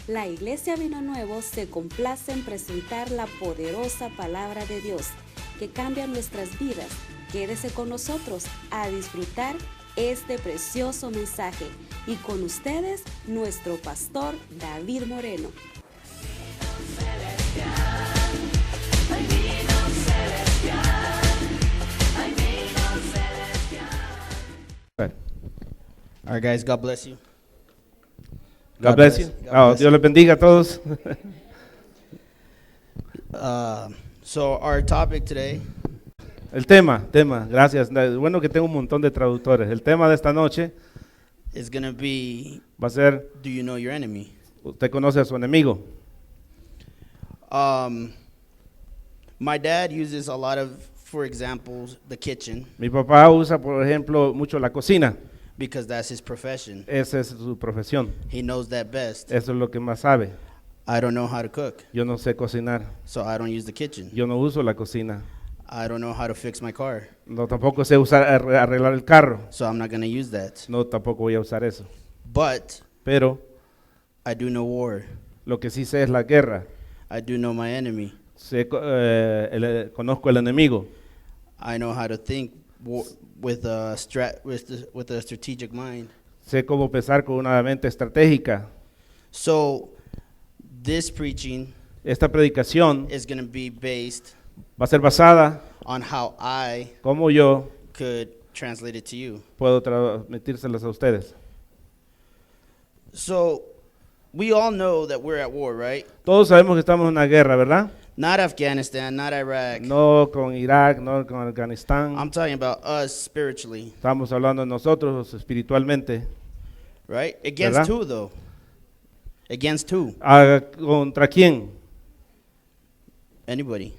La Iglesia Vino Nuevo se complace en presentar la poderosa palabra de Dios que cambia nuestras vidas. Quédese con nosotros a disfrutar este precioso mensaje. Y con ustedes, nuestro pastor David Moreno. All right, guys, God bless you. God bless you. God bless Dios les bendiga a todos. So our topic today El tema, gracias. Bueno que tengo un montón de traductores. El tema de esta noche is going to be, va a ser, do you know your enemy? usted conoce a su enemigo. My dad uses a lot of, for examples, the kitchen, Mi papá usa, por ejemplo, mucho la cocina. because that's his profession. Esa es su profesión. He knows that best. Eso es lo que más sabe. I don't know how to cook, Yo no sé cocinar. so I don't use the kitchen. Yo no uso la cocina. I don't know how to fix my car, No, tampoco sé arreglar el carro. so I'm not going to use that. No, tampoco voy a usar eso. But Pero I do know war. lo que sí sé es la guerra. I do know my enemy. Conozco el enemigo. I know how to think with a strategic mind. Sé cómo pensar con una mente estratégica. So this preaching Esta predicación is going to be based va a ser basada on how I cómo yo could translate it to you. puedo transmitírselas a ustedes. So we all know that we're at war, right? Todos sabemos que estamos en una guerra, ¿verdad? Not Afghanistan, not Iraq. No con Irak, no con Afganistán. I'm talking about us spiritually, Estamos hablando de nosotros espiritualmente. right? Against ¿Verdad? who, though? Against who? ¿Contra quién? Anybody.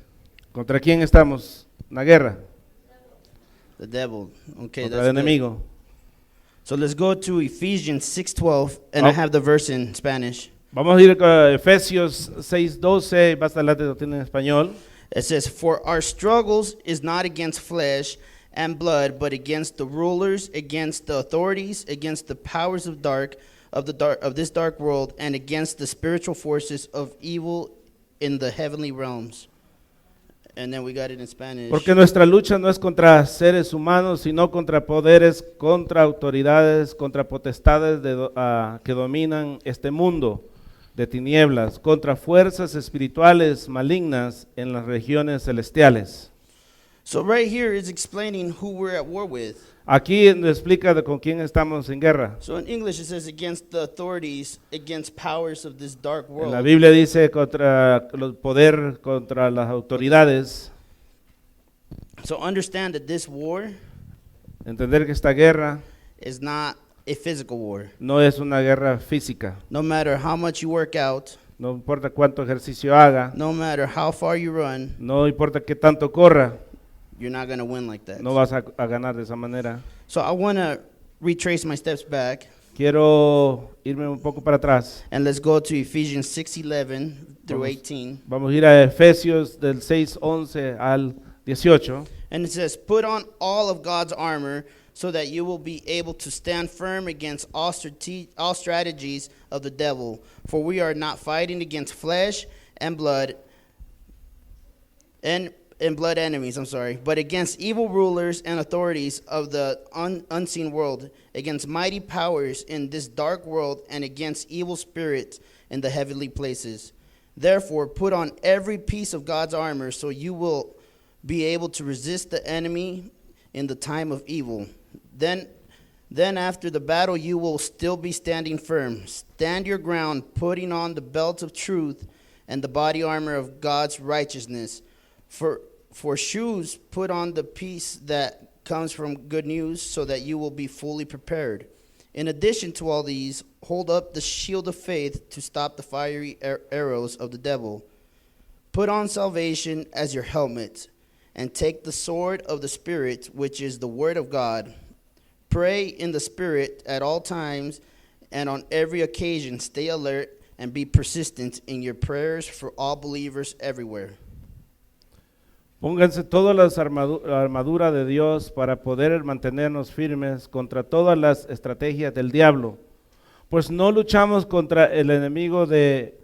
¿Contra quién estamos? Una guerra. The devil. Okay, Contra that's el good. enemigo. So let's go to Ephesians 6:12, and I Oh. have the verse in Spanish. Vamos a ir a Efesios 6:12, más adelante lo tiene en español. It says, "For our struggles is not against flesh and blood, but against the rulers, against the authorities, against the powers of this dark world, and against the spiritual forces of evil in the heavenly realms." And then we got it in Spanish. Porque nuestra lucha no es contra seres humanos, sino contra poderes, contra autoridades, contra potestades que dominan este mundo de tinieblas, contra fuerzas espirituales malignas en las regiones celestiales. So right here is explaining who we're at war with. Aquí nos explica con quién estamos en guerra. So in English it says against the authorities, against powers of this dark En world. la Biblia dice contra el poder, contra las autoridades. So understand that this war Entender que esta guerra is not a physical war. no es una guerra física. No matter how much you work out, No importa cuánto ejercicio haga, no matter how far you run, no importa qué tanto corra, you're not going to win like that. no vas a ganar de esa manera. So I want to retrace my steps back, Quiero irme un poco para atrás. and let's go to Ephesians 6:11 through Vamos. 18. Vamos a ir a Efesios del 6:11 al 18. And it says, "Put on all of God's armor so that you will be able to stand firm against all strategies of the devil. For we are not fighting against flesh and blood and blood enemies, but against evil rulers and authorities of the unseen world, against mighty powers in this dark world, and against evil spirits in the heavenly places. Therefore, put on every piece of God's armor so you will be able to resist the enemy in the time of evil. Then after the battle you will still be standing firm. Stand your ground, putting on the belt of truth and the body armor of God's righteousness. For shoes, put on the peace that comes from good news so that you will be fully prepared. In addition to all these, hold up the shield of faith to stop the fiery arrows of the devil. Put on salvation as your helmet, and take the sword of the Spirit, which is the word of God. Pray in the Spirit at all times, and on every occasion stay alert and be persistent in your prayers for all believers everywhere. Pónganse toda la armadura de Dios para poder mantenernos firmes contra todas las estrategias del diablo. Pues no luchamos contra el enemigo de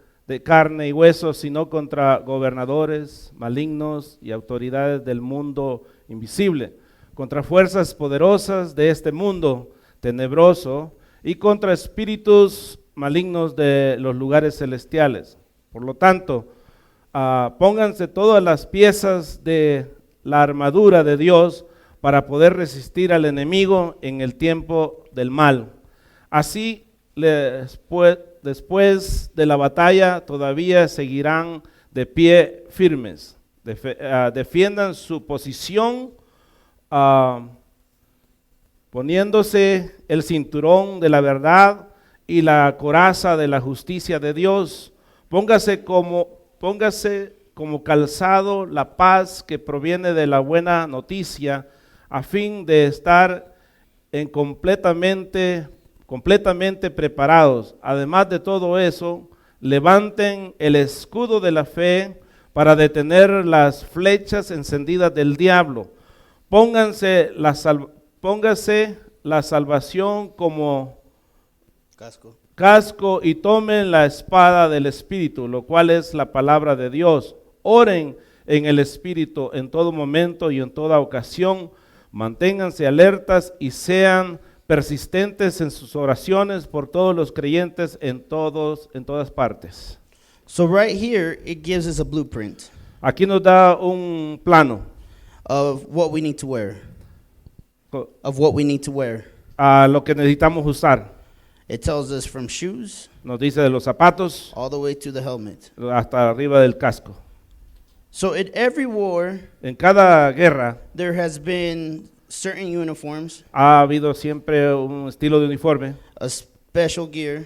carne y hueso, sino contra gobernadores malignos y autoridades del mundo invisible, contra fuerzas poderosas de este mundo tenebroso y contra espíritus malignos de los lugares celestiales. Por lo tanto, pónganse todas las piezas de la armadura de Dios para poder resistir al enemigo en el tiempo del mal. Así, después de la batalla, todavía seguirán de pie firmes. Defiendan su posición, poniéndose el cinturón de la verdad y la coraza de la justicia de Dios. Póngase como calzado la paz que proviene de la buena noticia, a fin de estar completamente preparados. Además de todo eso, levanten el escudo de la fe para detener las flechas encendidas del diablo. Póngase la salvación como casco y tomen la espada del Espíritu, lo cual es la palabra de Dios. Oren en el Espíritu en todo momento y en toda ocasión. Manténganse alertas y sean persistentes en sus oraciones por todos los creyentes en todas partes. So right here, it gives us a blueprint Aquí nos da un plano of what we need to wear. a lo que necesitamos usar. It tells us from shoes Nos dice de los zapatos all the way to the helmet. hasta arriba del casco. So in every war, En cada guerra there has been certain uniforms, ha habido siempre un estilo de uniforme, a special gear,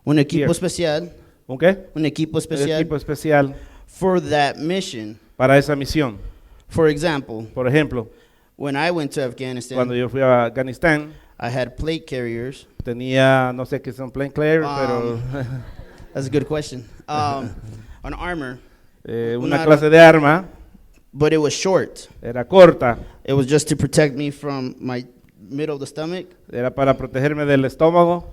un equipo Gear. especial, ¿un qué? un equipo Un especial equipo especial for that mission. para esa misión. For example, Por ejemplo, when I went to Afghanistan, cuando yo fui a Afganistán, I had plate carriers. tenía, no sé qué son plain clear, pero That's a good question. An armor, una clase de arma, but it was short. era corta, It was just to protect me from my middle of the stomach era para protegerme del estómago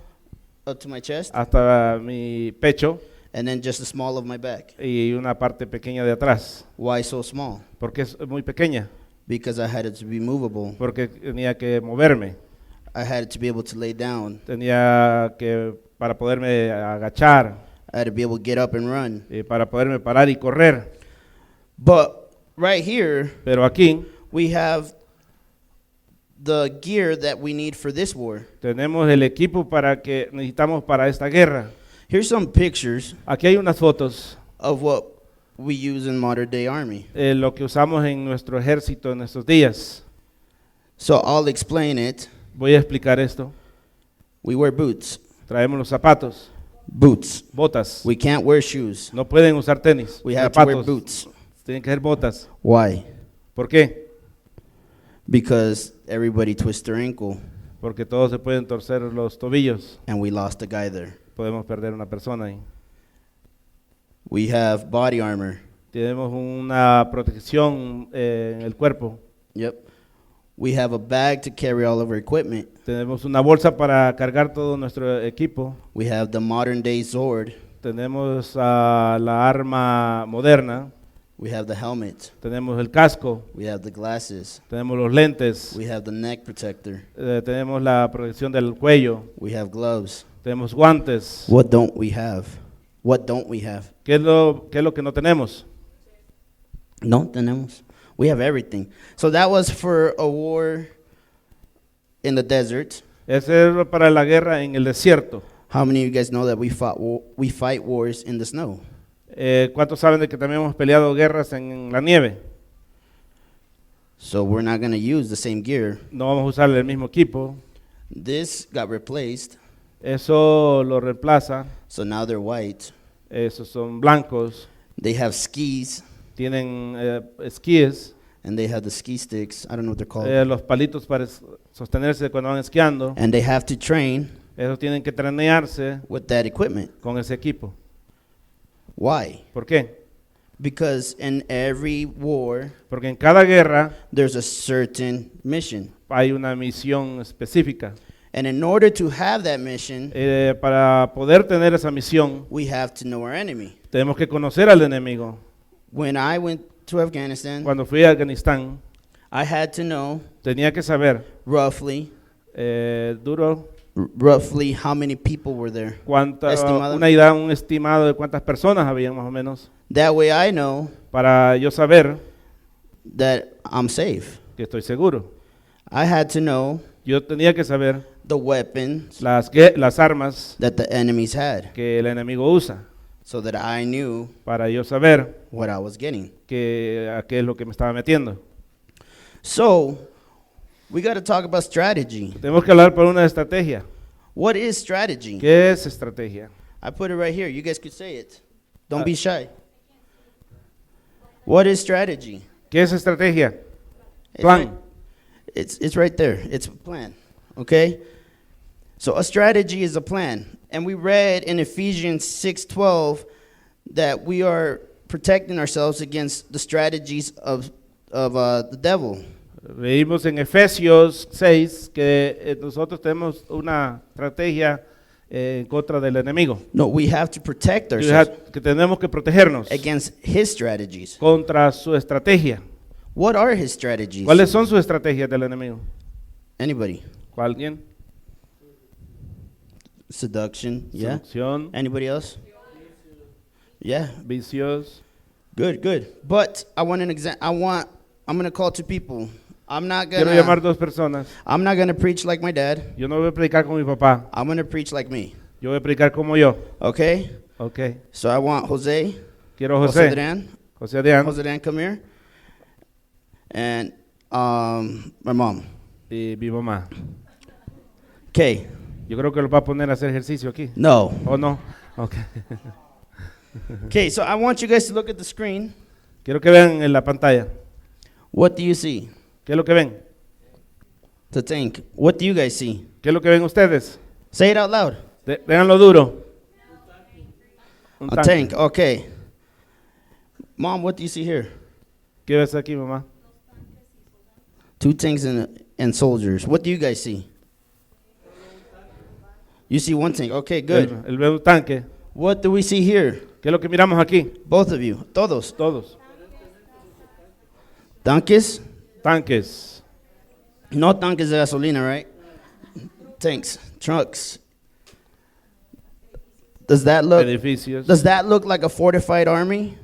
up to my chest, hasta mi pecho and then just the small of my back. y una parte pequeña de atrás. Why so small? ¿Por qué es muy pequeña? Because I had it to be movable. Porque tenía que moverme, I had it to be able to lay down. tenía que, para poderme agachar, I had to be able to get up and run. para poderme parar y correr. But right here, Pero aquí we have the gear that we need for this war. tenemos el equipo que necesitamos para esta guerra. Here's some pictures Aquí hay unas fotos of what we use in modern day army. lo que usamos en nuestro ejército en estos días. So I'll explain it. Voy a explicar esto. We wear boots. Traemos los zapatos, Boots. botas. We can't wear shoes. No pueden usar tenis, We have to wear zapatos. boots. Tienen que ser botas. Why? ¿Por qué? Because everybody twists their ankle, Porque todos se pueden torcer los tobillos. and we lost a guy there. Podemos perder una persona ahí. We have body armor. Tenemos una protección en el cuerpo. Yep. We have a bag to carry all of our equipment. Tenemos una bolsa para cargar todo nuestro equipo. We have the modern day sword. Tenemos la arma moderna. We have the helmet. Tenemos el casco. We have the glasses. Tenemos los lentes. We have the neck protector. Tenemos la protección del cuello. We have gloves. Tenemos guantes. What don't we have? What don't we have? ¿Qué es lo que no tenemos? No tenemos. We have everything. So that was for a war in the desert. Ese es para la guerra en el desierto. How many of you guys know that we fight wars in the snow? ¿Cuántos saben de que también hemos peleado guerras en la nieve? So we're not going to use the same gear. No vamos a usar el mismo equipo. This got replaced, Eso lo reemplaza. so now they're white. Esos son blancos. They have skis, Tienen esquíes. and they have the ski sticks. I don't know what they're called. Los palitos para sostenerse cuando van esquiando. And they have to train Esos tienen que trenearse with that equipment. con ese equipo. Why? ¿Por qué? Because in every war, Porque en cada guerra there's a certain mission. hay una misión específica. And in order to have that mission, Para poder tener esa misión, we have to know our enemy. tenemos que conocer al enemigo. When I went to Afghanistan, Cuando fui a Afganistán, I had to know tenía que saber roughly how many people were there. Estimado. Una idea, un estimado de cuántas personas habían más o menos, That way I know para yo saber that I'm safe. que estoy seguro. I had to know Yo tenía que saber the weapons las armas that the enemies had que el enemigo usa, so that I knew para yo saber what I was getting. a qué es lo que me estaba metiendo. So, we got to talk about strategy. Tenemos que hablar por una estrategia. What is strategy? ¿Qué es estrategia? I put it right here. You guys could say it. Don't be shy. What is strategy? ¿Qué es estrategia? It's Plan. right, it's right there. It's a plan. Okay? So a strategy is a plan. And we read in Ephesians 6:12 that we are protecting ourselves against the strategies of the devil. Leímos en Efesios 6 que nosotros tenemos una estrategia en contra del enemigo. No, we have to protect ourselves Que tenemos que protegernos against his strategies. contra su estrategia. What are his strategies? ¿Cuáles son sus estrategias del enemigo? Anybody? ¿Alguien? Seduction. Yeah. Seducción, Anybody else? Yeah. vicios. Good. But I want an I'm going to call two people. Quiero llamar dos personas. I'm not going to preach like my dad. Yo no voy a predicar como mi papá. I'm going to preach like me. Yo voy a predicar como yo. Okay? Okay. So I want Jose. Quiero Jose José. Adrian. José Adrián Jose Adrian, come here. And my mom. y mi mamá. Okay. Yo creo que los va a poner a hacer ejercicio aquí. No. ¿O no? Okay. Okay, so I want you guys to look at the screen. Quiero que vean en la pantalla. What do you see? ¿Qué es lo que ven? The tank. What do you guys see? ¿Qué es lo que ven ustedes? Say it out loud. Véanlo duro. Un A tank. Okay. Mom, what do you see here? ¿Qué ves aquí, mamá? Two tanks and soldiers. What do you guys see? You see one tank. Okay, good. Él ve un tanque. What do we see here? ¿Qué es lo que miramos aquí? Both of you. Todos. Todos. Tanques? Tanques. No tanques de gasolina, right? Tanks. Trucks. Does that look like a fortified army?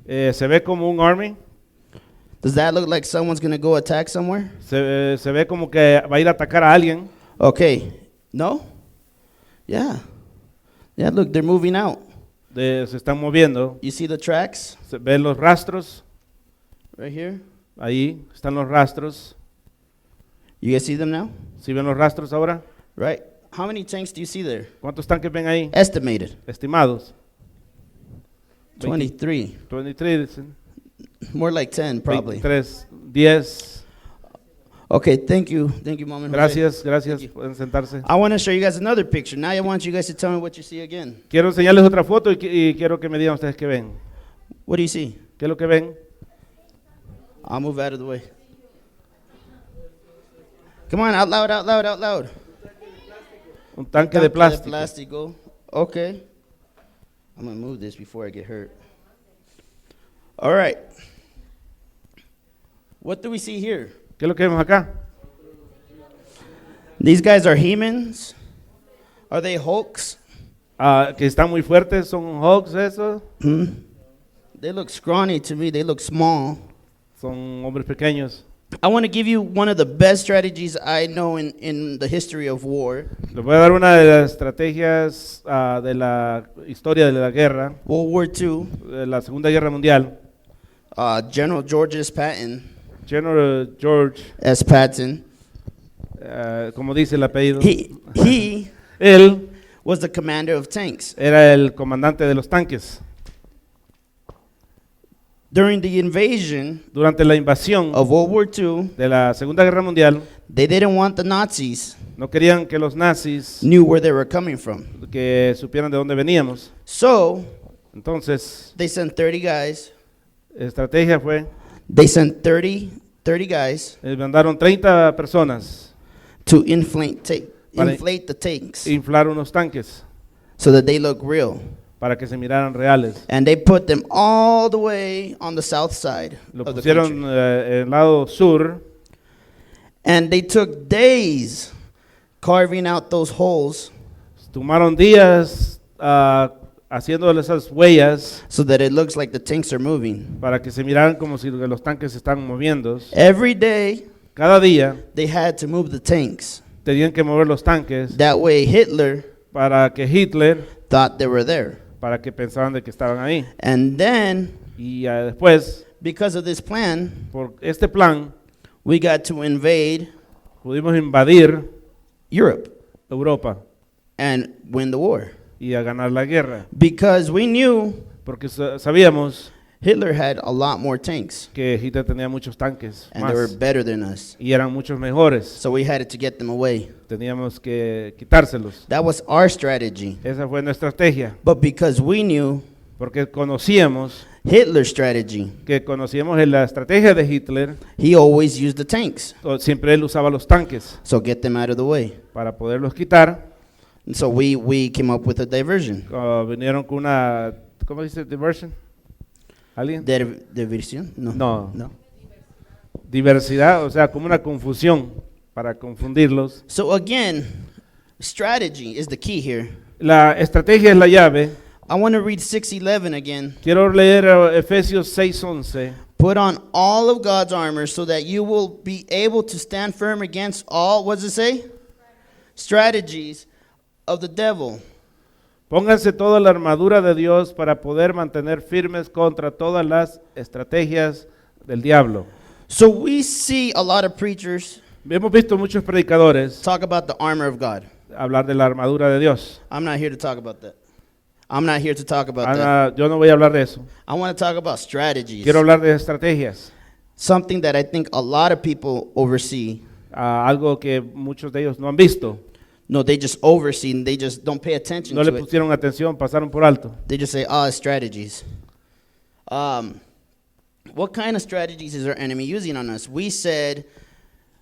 Se ve como un army. Does that look like someone's going to go attack somewhere? Se ve como que va a ir a atacar a alguien. Okay. No? Yeah. Yeah, look, they're moving out. Se están moviendo. You see the tracks? Se ven los rastros. Right here? Ahí están los rastros. You guys see them now? ¿Sí ven los rastros ahora? Right. How many tanks do you see there? ¿Cuántos tanques ven ahí? Estimated. Estimados. 23. 23, dicen. More like 10, probably. 23, 10. Okay, thank you. Thank you, Mom and Jose. Gracias. Pueden sentarse. I want to show you guys another picture. Now I want you guys to tell me what you see again. Quiero enseñarles otra foto y quiero que me digan ustedes qué ven. What do you see? ¿Qué es lo que ven? I'll move out of the way. Come on, out loud, out loud, out loud. Un tanque de plástico. Plástico. Okay. I'm going to move this before I get hurt. All right. What do we see here? ¿Qué es lo que vemos acá? These guys are He-Mans? Are they Hulks? Que están muy fuertes, son Hulks esos. They look scrawny to me. They look small. Son hombres pequeños. I want to give you one of the best strategies I know in the history of war. Les voy a dar una de las estrategias de la historia de la guerra, World War II. de la Segunda Guerra Mundial. General George S. Patton. General George, S. Patton. como dice el apellido, He él was the commander of tanks. era el comandante de los tanques. During the invasion Durante la invasión of World War II, de la Segunda Guerra Mundial, they didn't want the Nazis no querían que los nazis knew where they were coming from. que supieran de dónde veníamos. So Entonces, they sent 30 guys. estrategia fue, They sent 30 guys mandaron 30 personas to infiltrate Para inflate the tanks inflar unos tanques so that they look real. para que se miraran reales. And they put them all the way on the south side Lo of the pusieron country. en el lado sur And they took days carving out those holes tomaron días haciendo esas huellas so that it looks like the tanks are moving. para que se miraran como si los tanques se están moviendo. Every day Cada día they had to move the tanks. tenían que mover los tanques That way Hitler para que Hitler, thought they were there. para que pensaban de que estaban ahí. And then, Y después, because of this plan, por este plan, we got to invade pudimos invadir Europe Europa and win the war. y a ganar la guerra. Because we knew Porque sabíamos Hitler had a lot more tanks que Hitler tenía muchos tanques and they were más better than us. y eran muchos mejores. So we had to get them away. Teníamos que quitárselos. That was our strategy. Esa fue nuestra estrategia. But because we knew Porque conocíamos Hitler's strategy, la estrategia de Hitler, he always used the tanks. siempre él usaba los tanques So get them out of the way. para poderlos quitar. And so we came up with a diversion. Vinieron con una, ¿cómo dice? Diversion. ¿Alguien? Diversión? No. No. Diversidad, o sea, como una confusión para confundirlos. So again, strategy is the key here. La estrategia es la llave. I want to read 6:11 again. Quiero leer Efesios 6:11. Put on all of God's armor so that you will be able to stand firm against all, what does it say? Strategies of the devil. Pónganse toda la armadura de Dios para poder mantener firmes contra todas las estrategias del diablo. So we see a lot of preachers Hemos visto muchos predicadores talk about the armor of God. hablar de la armadura de Dios. I'm not here to talk about that. I'm not here to talk about that. Yo no voy a hablar de eso. I want to talk about strategies. Quiero hablar de estrategias. Something that I think a lot of people oversee. Algo que muchos de ellos no han visto. No, they just oversee and they just don't pay attention No le to it. pusieron atención, pasaron por alto. They just say, it's strategies. What kind of strategies is our enemy using on us? We said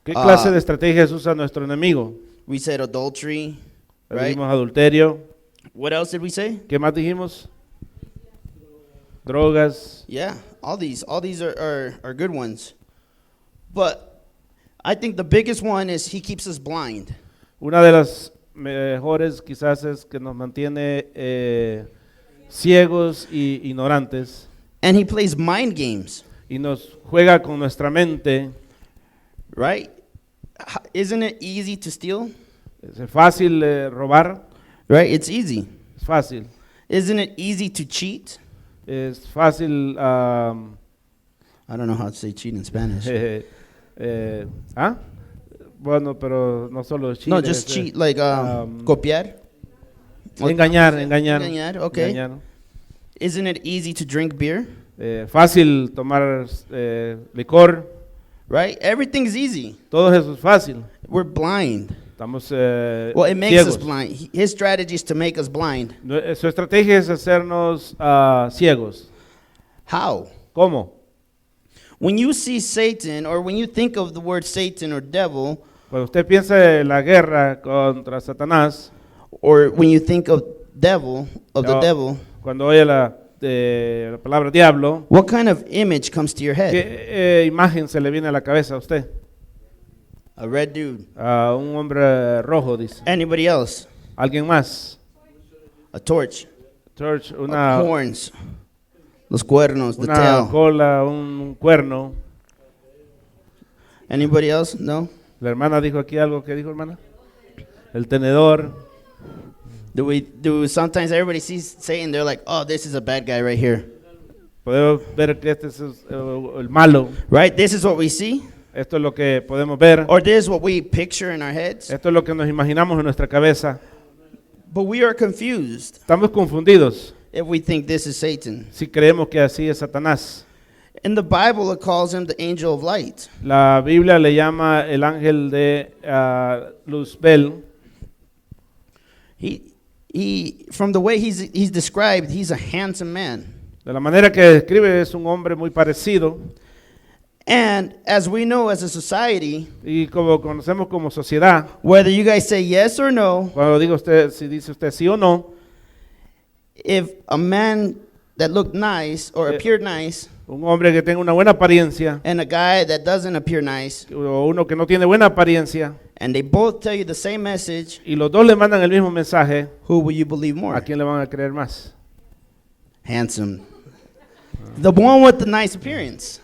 ¿Qué clase de estrategias usa nuestro enemigo? adultery, right? Dijimos adulterio. What else did we say? ¿Qué más dijimos? Drogas. Yeah, all these are good ones. But I think the biggest one is he keeps us blind. Una de las mejores quizás es que nos mantiene ciegos y ignorantes And he plays mind games, y nos juega con nuestra mente. right? Isn't it easy to steal? Es fácil robar, Right? It's easy. es fácil. Isn't it easy to cheat? Es fácil. I don't know how to say cheat in Spanish. Bueno, pero no solo cheat. No, just cheat, like copiar. Engañar. Engañar, okay. Engañar. Isn't it easy to drink beer? Fácil tomar licor. Right? Everything's easy. Todo eso es fácil. We're blind. Estamos Well, it makes ciegos. us blind. His strategy is to make us blind. Su estrategia es hacernos ciegos. How? ¿Cómo? When you see Satan, or when you think of the word Satan or devil, Cuando usted piensa en la guerra contra Satanás, or when you think of devil, of the No. devil, cuando oye la palabra diablo, what kind of image comes to your head? ¿qué imagen se le viene a la cabeza a usted? A red dude. A un hombre rojo, dice. Anybody else? ¿Alguien más? A torch. Church, una Horns. Los cuernos, the una tail. cola, un cuerno. Anybody else? No? La hermana dijo aquí algo. ¿Qué dijo, hermana? El tenedor. Do sometimes everybody sees Satan, they're like, oh, this is a bad guy right here. Podemos ver que este es el malo. Right? This is what we see. Esto es lo que podemos ver. Or this is what we picture in our heads. Esto es lo que nos imaginamos en nuestra cabeza. But we are confused Estamos confundidos if we think this is Satan. si creemos que así es Satanás. In the Bible, it calls him the angel of light. La Biblia le llama el ángel de Luzbel. He from the way he's described, he's a handsome man. De la manera que describe es un hombre muy parecido. And as we know as a society, Y como conocemos como sociedad, whether you guys say yes or no, cuando digo usted, si dice usted sí o no, if a man that looked nice or appeared nice un hombre que tenga una buena apariencia and a guy that doesn't appear nice, o uno que no tiene buena apariencia, and they both tell you the same message, y los dos le mandan el mismo mensaje, who will you believe ¿a more? quién le van a creer más? Handsome. The one with the nice appearance.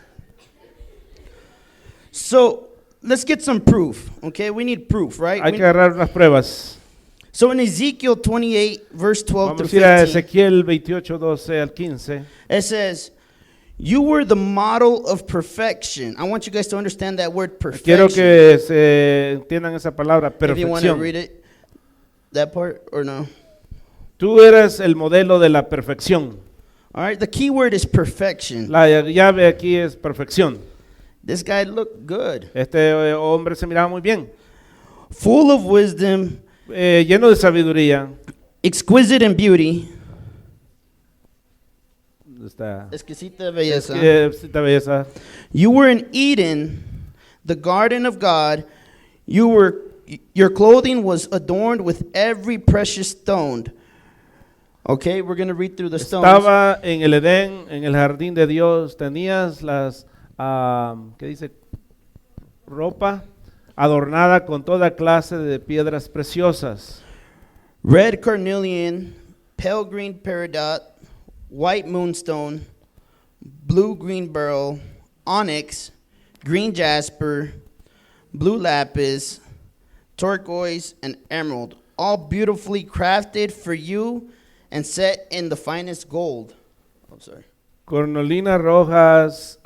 So let's get some proof, okay? We need proof, right? Hay que agarrar unas pruebas. So in Ezekiel 28, verse 12 Vamos a through ir a 15, Ezequiel 28, 12 al 15. it says, you were the model of perfection. I want you guys to understand that word Quiero perfection. que se entiendan esa palabra, If you want to perfección. read it, that part or no? Tú eres el modelo de la perfección. All right, the key word is perfection. La llave aquí es perfección. This guy looked good, Este hombre se miraba muy bien, full of wisdom, lleno de sabiduría. exquisite in beauty. Esta, Exquisita belleza. esta belleza. You were in Eden, the garden of God. Your clothing was adorned with every precious stone. Okay, we're going to read through the stones. Estaba en el Edén, en el jardín de Dios. Tenías las, ¿qué dice? Ropa adornada con toda clase de piedras preciosas. Red carnelian, pale green peridot, white moonstone, blue green beryl, onyx, green jasper, blue lapis, turquoise, and emerald, all beautifully crafted for you and set in the finest gold. I'm sorry. Cornolinas rojas,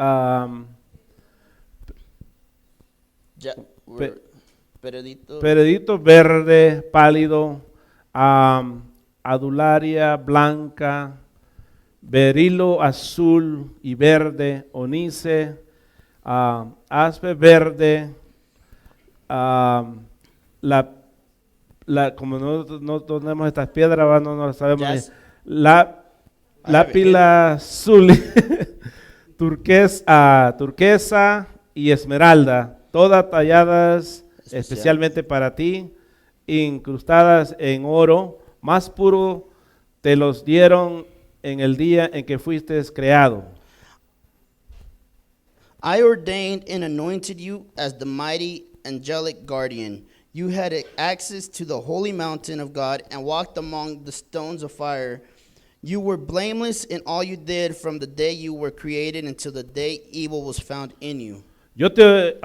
Pe- Peridito. peredito verde, pálido, adularia blanca, berilo azul y verde, onice, aspe verde, como no tenemos estas piedras, no las sabemos. Jas- Lápila azul, turquesa y esmeralda, todas talladas especialmente para ti, incrustadas en oro, más puro te los dieron en el día en que fuiste creado. I ordained and anointed you as the mighty angelic guardian. You had access to the holy mountain of God and walked among the stones of fire. You were blameless in all you did from the day you were created until the day evil was found in you. Yo te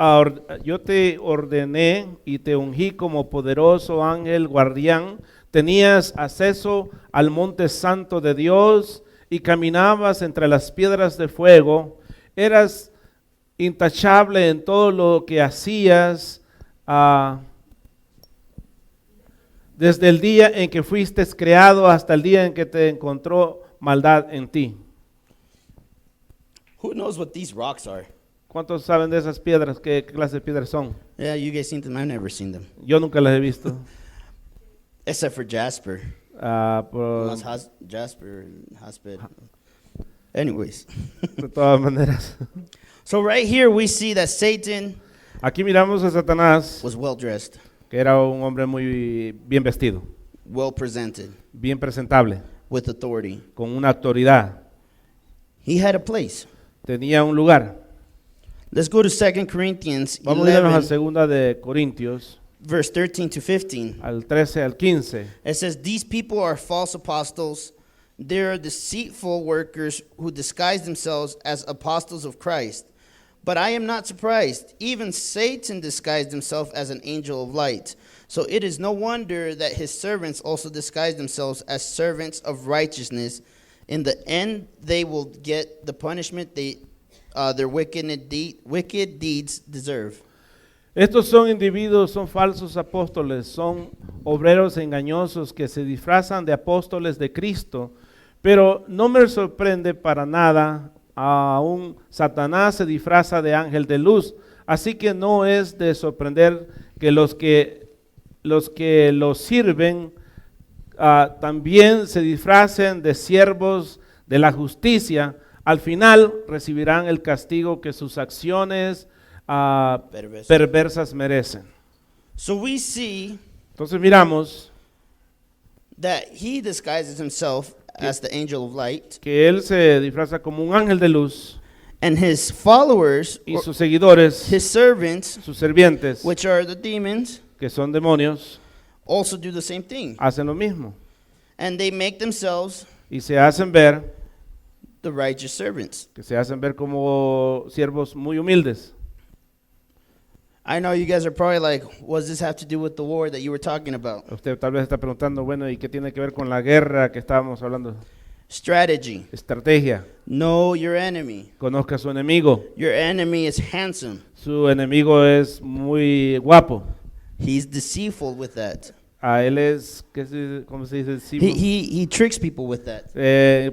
ordené y te ungí como poderoso ángel guardián. Tenías acceso al monte santo de Dios y caminabas entre las piedras de fuego. Eras intachable en todo lo que hacías desde el día en que fuiste creado hasta el día en que te encontró maldad en ti. Who knows what these rocks are? ¿Cuántos saben de esas piedras? ¿Qué clase de piedras son? Yeah, you guys seen them. I've never seen them. Yo nunca las he visto. Except for Jasper. Por- Jasper and Hasped. Anyways. de todas maneras. So right here we see that Satan Aquí miramos a Satanás, was well dressed, que era un hombre muy bien vestido, well presented, bien presentable, with authority. con una autoridad. He had a place. Tenía un lugar. Let's go to 2 Corinthians Vamos a irnos a 11, segunda de Corintios, verse 13 to 15. al 13 al 15. It says, these people are false apostles. They are deceitful workers who disguise themselves as apostles of Christ. But I am not surprised. Even Satan disguised himself as an angel of light. So it is no wonder that his servants also disguise themselves as servants of righteousness. In the end, they will get the punishment their wicked deeds deserve. Estos son individuos, son falsos apóstoles, son obreros engañosos que se disfrazan de apóstoles de Cristo, pero no me sorprende para nada, aún Satanás se disfraza de ángel de luz, así que no es de sorprender que los que los sirven también se disfracen de siervos de la justicia, al final recibirán el castigo que sus acciones Perverso. perversas merecen. So we see Entonces miramos that he disguises himself as the angel of light, que él se disfraza como un ángel de luz and his followers, y sus seguidores, his servants, sus servientes, which are the demons, que son demonios, also do the same thing. hacen lo mismo And they make themselves y se hacen ver, the righteous servants. que se hacen ver como siervos muy humildes. I know you guys are probably like, what does this have to do with the war that you were talking about? Usted tal vez está preguntando, bueno, ¿y qué tiene que ver con la guerra que estábamos hablando? Strategy. Estrategia. Know your enemy. Conozca a su enemigo. Your enemy is handsome. Su enemigo es muy guapo. He's deceitful with that. A él es, ¿cómo se dice? He tricks people with that.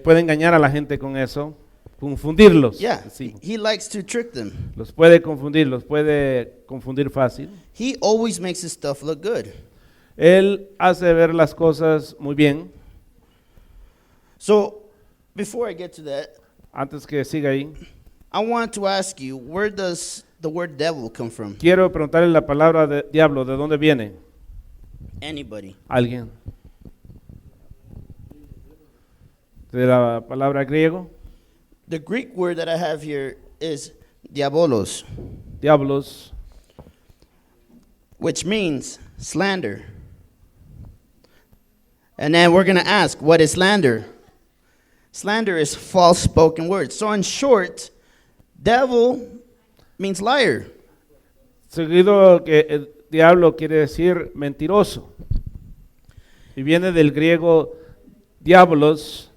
Puede engañar a la gente con eso, confundirlos. Yeah, Sí. he likes to trick them. Los puede confundir fácil. He always makes his stuff look good. Él hace ver las cosas muy bien. So, before I get to that, Antes que siga ahí, I want to ask you, where does the word devil come from? quiero preguntarle la palabra de diablo, ¿de dónde viene? Anybody? ¿Alguien? De la palabra griego, The Greek word that I have here is diabolos, diablos, which means slander. And then we're going to ask, what is slander? Slander is false spoken words. So, in short, devil means liar. seguido que el diablo quiere decir mentiroso. Y viene del griego diabolos.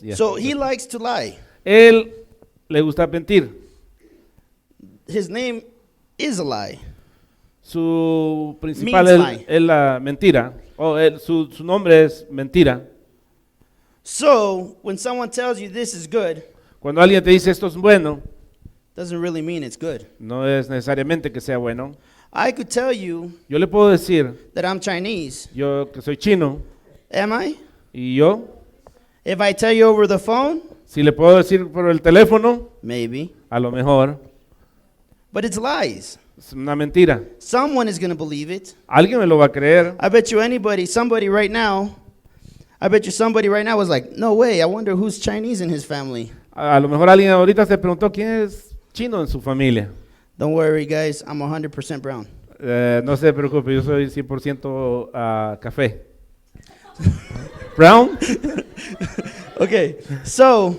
Yeah. So, he likes to lie. Él le gusta mentir. His name is a lie. Su principal Means lie. es la mentira. Su nombre es mentira. So, when someone tells you this is good, Cuando alguien te dice esto es bueno, doesn't really mean it's good. no es necesariamente que sea bueno. I could tell you Yo le puedo decir, that I'm Chinese. yo que soy chino, Am I? y yo, If I tell you over the phone, si le puedo decir por el teléfono, maybe. a lo mejor But it's lies. es una mentira. Someone is going to believe it. Alguien me lo va a creer. I bet you somebody right now was like, no way, I wonder who's Chinese in his family. A lo mejor alguien ahorita se preguntó quién es chino en su familia. Don't worry, guys, I'm 100% brown. No se preocupe, yo soy 100% café. Brown. Okay, so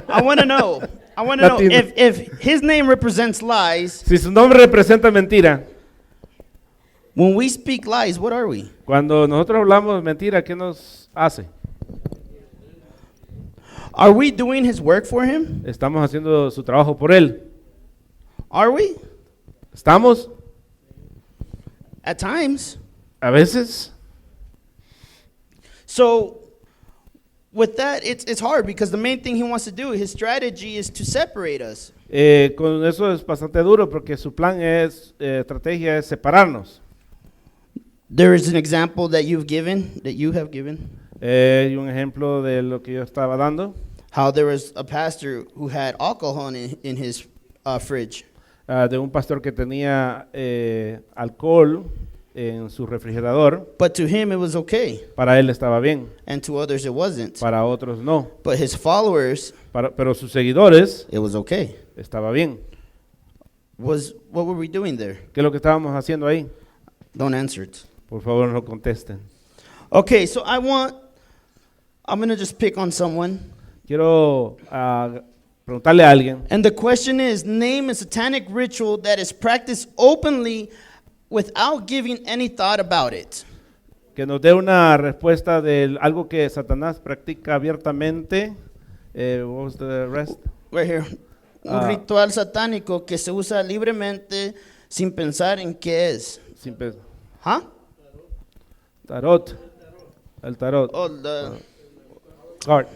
I want to know Latino. if his name represents lies, Si su nombre representa mentira, when we speak lies, what are we? cuando nosotros hablamos mentira, ¿qué nos hace? Are we doing his work for him? Estamos haciendo su trabajo por él. Are we? ¿Estamos? At times. A veces. So with that, it's hard because the main thing he wants to do, his strategy is to separate us. Con eso es bastante duro porque su plan estrategia es separarnos. There is an example that you have given, Y un ejemplo de lo que yo estaba dando, how there was a pastor who had alcohol in his fridge. de un pastor que tenía alcohol en su refrigerador. But to him it was okay, Para él estaba bien, and to others it wasn't. para otros no. But his followers, Pero sus seguidores it was okay. estaba bien. What were we doing there? ¿Qué es lo que estábamos haciendo ahí? Don't answer it. Por favor, no contesten. Okay, so I'm going to just pick on someone. Quiero preguntarle a alguien. And the question is, name a satanic ritual that is practiced openly without giving any thought about it. Que nos dé una respuesta de algo que Satanás practica abiertamente. What was the rest? Right here. Un ritual satánico que se usa libremente sin pensar en qué es. Huh? Tarot. El tarot. Oh, the, Card.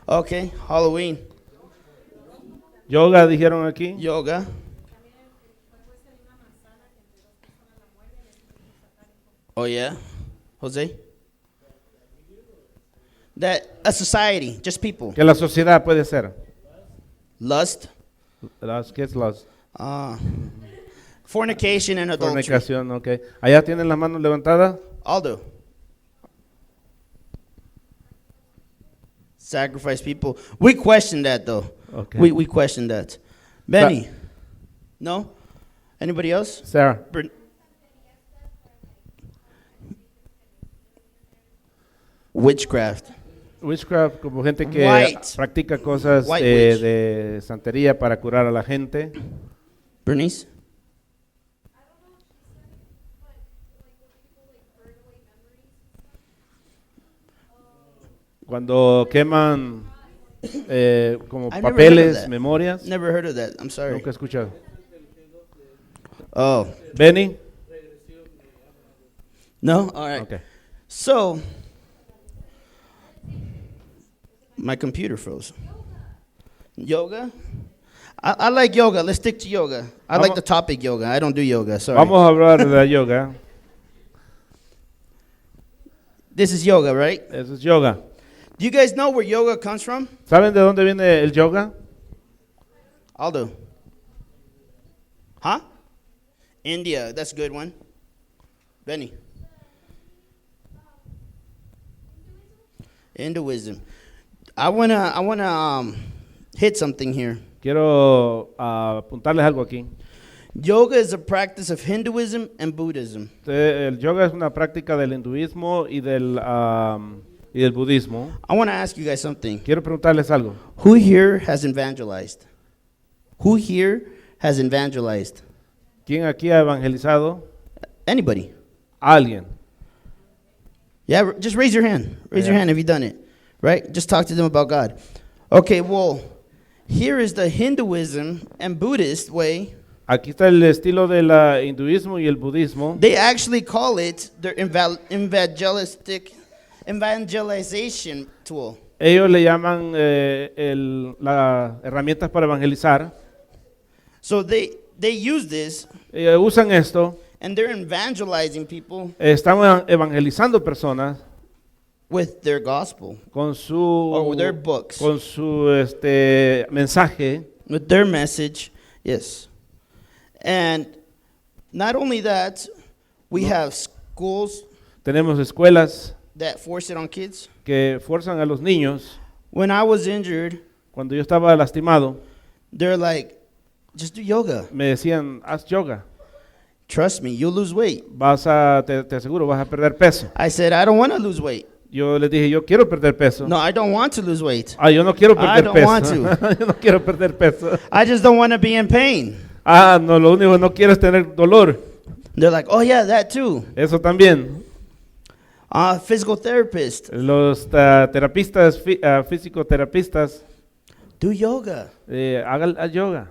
okay, Halloween, Yoga dijeron aquí. yoga. Oh, yeah, Jose? That a society, just people. Que la sociedad puede ser. Lust, ¿Qué es lust? fornication, and adultery. Fornicación, ok. Allá tienen las manos levantadas. Aldo. Sacrifice people. We question that though. Okay. We question that. Benny. No? Anybody else? Sarah. Witchcraft. Witchcraft, como gente que White. practica cosas White witch. de santería para curar a la gente. Bernice? Cuando queman como I never heard of papeles, that. memorias. Never heard of that. I'm sorry. Nunca he escuchado. Oh. Benny. No? All right. Okay. So, my computer froze. Yoga? I like yoga. Let's stick to yoga. I like Vamos- the topic yoga. I don't do yoga. Sorry. Vamos a hablar de la yoga. This is yoga, right? Eso es yoga. Do you guys know where yoga comes from? ¿Saben de dónde viene el yoga? Aldo. Huh? India. That's a good one. Benny. Hinduism. I wanna hit something here. Quiero apuntarles algo aquí. Yoga is a practice of Hinduism and Buddhism. El yoga es una práctica del hinduismo y del budismo. I want to ask you guys something. Quiero preguntarles algo. Who here has evangelized? Who here has evangelized? ¿Quién aquí ha evangelizado Anybody? a alguien? Yeah, just raise your hand. Raise your Yeah. hand if you've done it. Right? Just talk to them about God. Okay, well, here is the Hinduism and Buddhist way. Aquí está el estilo del hinduismo y el budismo. They actually call it their evangelization tool. Ellos le llaman las herramientas para evangelizar. So they use this Usan esto. and they're evangelizing people Están evangelizando personas with their gospel, con or su with their books, con su mensaje. with their message. Yes. And not only that, we have schools Tenemos escuelas that force it on kids. que fuerzan a los niños. When I was injured, Cuando yo estaba lastimado, they're like, just do yoga. me decían, haz yoga. Trust me, you'll lose weight. Te aseguro, vas a perder peso. I said, I don't want to lose weight. Yo les dije, yo quiero perder peso. No, I don't want to lose weight. Yo no quiero I perder don't peso. want to. Yo no quiero perder peso. I just don't want to be in pain. No, lo único que no quiero es tener dolor. They're like, oh yeah, that too. Eso también. Physical therapist, Los terapistas, físico-terapistas, do yoga. hagan yoga.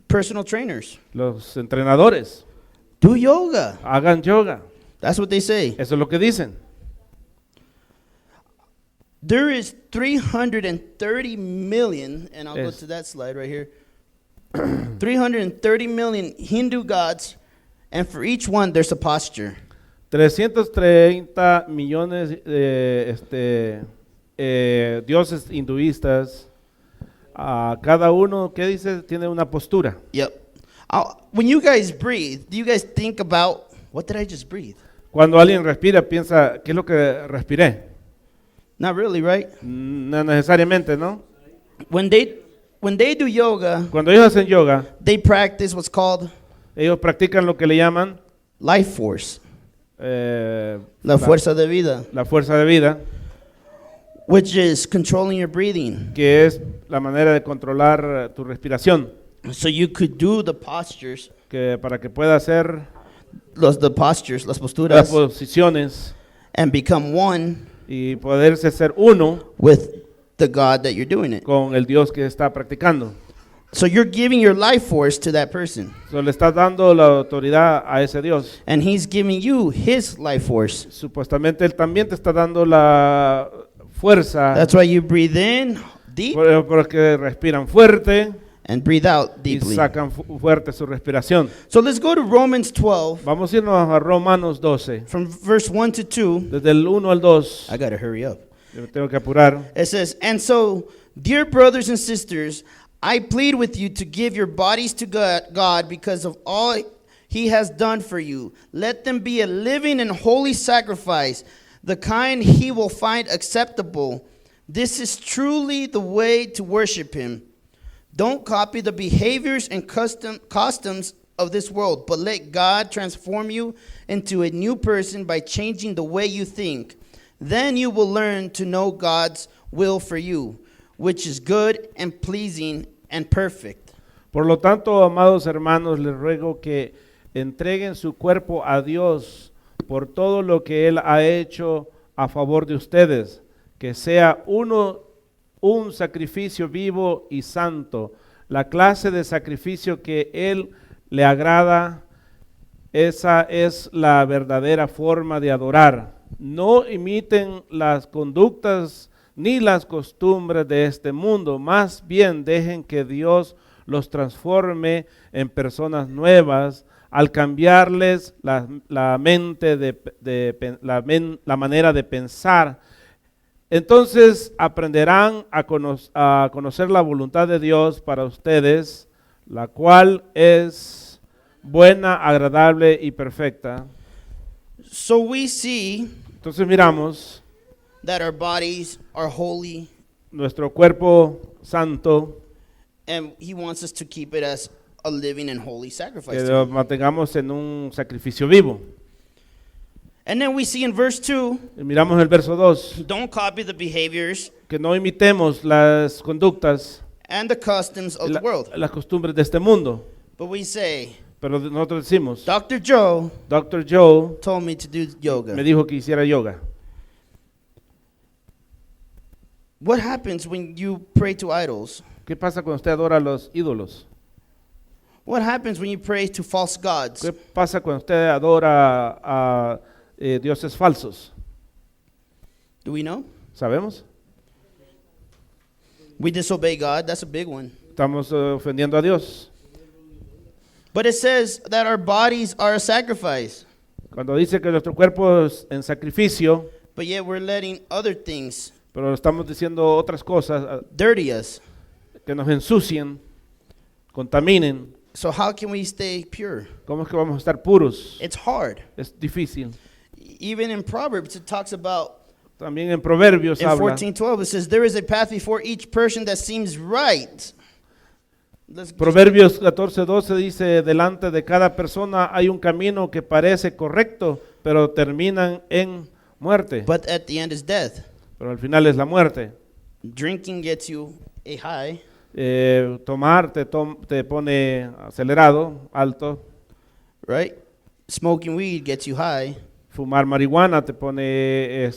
Personal trainers, Los entrenadores, do yoga. hagan yoga. That's what they say. Eso es lo que dicen. There is 330 million, and I'll go Yes. to that slide right here. 330 million Hindu gods, and for each one there's a posture. 330 millones de dioses hinduistas. Cada uno, ¿qué dice? Tiene una postura. Yep. When you guys breathe, do you guys think about, what did I just breathe? Cuando alguien respira, piensa, ¿qué es lo que respiré? Not really, right? No necesariamente, ¿no? When they do yoga, Cuando ellos hacen yoga, they practice what's called ellos practican lo que le llaman life force, la fuerza de vida, la fuerza de vida, which is controlling your breathing. que es la manera de controlar tu respiración, So you could do the postures, que para que pueda hacer las las posturas, posiciones and become one y poderse ser uno with the God that you're doing it. con el Dios que está practicando. So you're giving your life force to that person, So, le estás dando la autoridad a ese Dios. and he's giving you his life force. Supuestamente Él también te está dando la fuerza, That's why you breathe in deep porque respiran fuerte and breathe out y deeply. sacan fuerte su respiración. So let's go to Romans 12 Vamos a irnos a Romanos 12, from verse 1 to 2. desde el 1 al 2. I got to hurry up. Yo me tengo que apurar. It says, "And so, dear brothers and sisters, I plead with you to give your bodies to God because of all He has done for you. Let them be a living and holy sacrifice, the kind He will find acceptable. This is truly the way to worship Him. Don't copy the behaviors and customs of this world, but let God transform you into a new person by changing the way you think. Then you will learn to know God's will for you, which is good and pleasing and perfect." Por lo tanto, amados hermanos, les ruego que entreguen su cuerpo a Dios por todo lo que Él ha hecho a favor de ustedes, que sea un sacrificio vivo y santo, la clase de sacrificio que Él le agrada. Esa es la verdadera forma de adorar. No imiten las conductas ni las costumbres de este mundo, más bien dejen que Dios los transforme en personas nuevas al cambiarles la manera de pensar. Entonces aprenderán a conocer la voluntad de Dios para ustedes, la cual es buena, agradable y perfecta. So we see Entonces miramos that our bodies are holy, nuestro cuerpo santo, and He wants us to keep it as a living and holy sacrifice. que to lo Him. mantengamos en un sacrificio vivo. And then we see in verse 2, Y miramos el verso 2, don't copy the behaviors que no imitemos las conductas, and the customs of the world. las costumbres de este mundo. But we say, Pero nosotros decimos, Dr. Joe Dr. Joe told me to do yoga. me dijo que hiciera yoga. What happens when you pray to idols? ¿Qué pasa cuando usted adora a los ídolos? What happens when you pray to false gods? ¿Qué pasa cuando usted adora a dioses falsos? Do we know? ¿Sabemos? We disobey God. That's a big one. Estamos ofendiendo a Dios. But it says that our bodies are a sacrifice. Cuando dice que nuestro cuerpo es en sacrificio, But yet we're letting other things pero estamos diciendo otras cosas dirty us. que nos ensucien, contaminen. So how can we stay pure? ¿Cómo es que vamos a estar puros? It's hard. Es difícil. Even in Proverbs, it talks about, También en Proverbios in habla. 14:12, it says, there is a path before each person that seems right. Proverbios 14:12 dice, delante de cada persona hay un camino que parece correcto, pero terminan en muerte. But at the end is death. Pero al final es la muerte. Drinking gets you a high. Tomar te pone acelerado, alto. Right? Smoking weed gets you high. Fumar marihuana te pone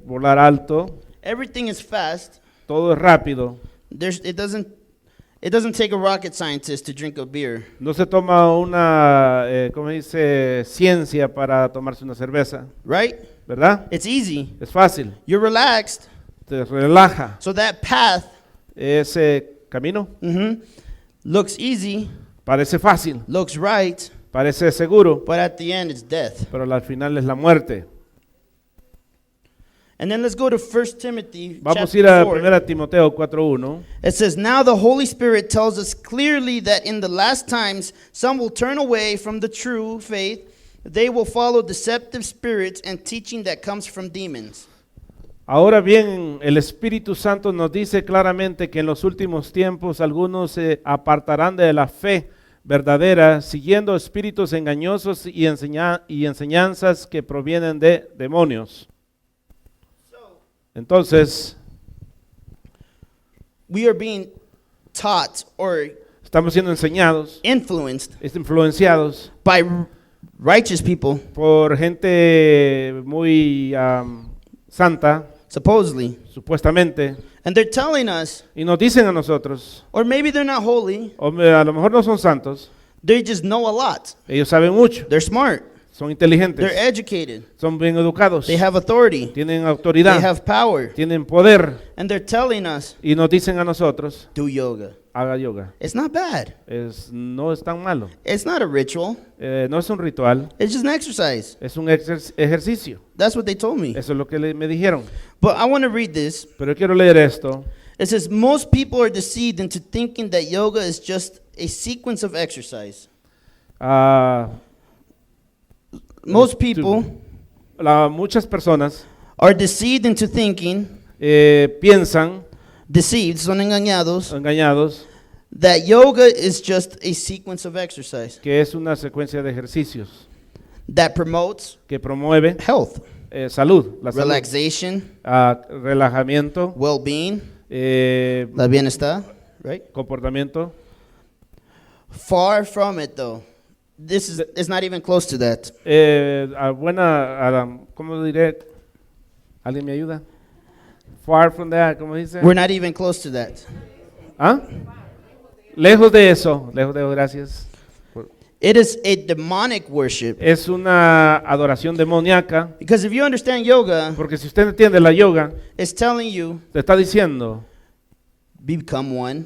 volar alto. Everything is fast. Todo es rápido. It doesn't take a rocket scientist to drink a beer. No se toma una, ¿cómo dice? Ciencia para tomarse una cerveza, Right? ¿verdad? It's easy. Es fácil, You're relaxed. te relaja. So that path Ese camino looks easy, parece fácil, looks right, parece seguro, but at the end it's death. pero al final es la muerte. And then let's go to 1 Timothy Vamos a ir chapter a 4. 1 Timoteo 4:1. It says, now the Holy Spirit tells us clearly that in the last times some will turn away from the true faith. They will follow deceptive spirits and teaching that comes from demons. Ahora bien, el Espíritu Santo nos dice claramente que en los últimos tiempos algunos se apartarán de la fe verdadera, siguiendo espíritus engañosos y enseñanzas que provienen de demonios. Entonces, We are being taught or estamos siendo enseñados, influenced influenciados by righteous people, por gente muy santa, supposedly, supuestamente, and they're telling us, y nos dicen a nosotros, or maybe they're not holy, a lo mejor no son santos, they just know a lot. ellos saben mucho, They're smart. son inteligentes, they're educated, son bien educados, they have authority, tienen they autoridad, have power, tienen poder and they're telling us, y nos dicen a nosotros, do yoga. haga yoga. It's not bad. No es tan malo. It's not a ritual. No es un ritual, It's just an exercise. es un ejercicio. That's what they told me. Eso es lo que me dijeron. But I want to read this. Pero yo quiero leer esto. It says, most people are deceived into thinking that yoga is just a sequence of exercise. Most people Muchas personas are deceived into thinking, piensan, deceived, son engañados, engañados, that yoga is just a sequence of exercise que es una secuencia de ejercicios that promotes que promueve health, salud, la salud, relaxation, relajamiento, well-being, eh, la bienestar, right? comportamiento. Far from it, though. This is it's not even close to that. ¿Cómo diré? ¿Alguien me ayuda? Far from that, ¿cómo dice? We're not even close to that. ¿Ah? Lejos de eso, gracias. It is a demonic worship. Es una adoración demoníaca, Because if you understand yoga, porque si usted entiende la yoga, it's telling you, te está diciendo, become one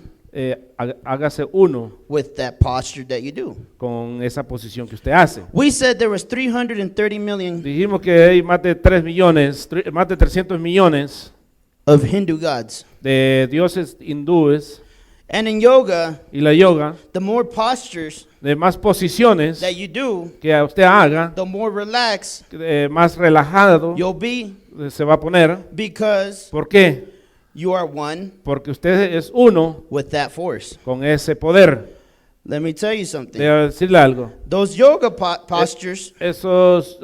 hágase uno with that posture that you do. con esa posición que usted hace. We said there was 330 million Dijimos que hay más de 3 millones, más de 300 millones of Hindu gods. de dioses hindúes, And in yoga, y la yoga, the more postures de más posiciones that you do, que usted haga, the more relaxed más relajado you'll be, se va a poner. because ¿Por qué? you are one Porque usted es uno with that force. con ese poder. Let me tell you something. Debo decirle algo. Those yoga postures, Esos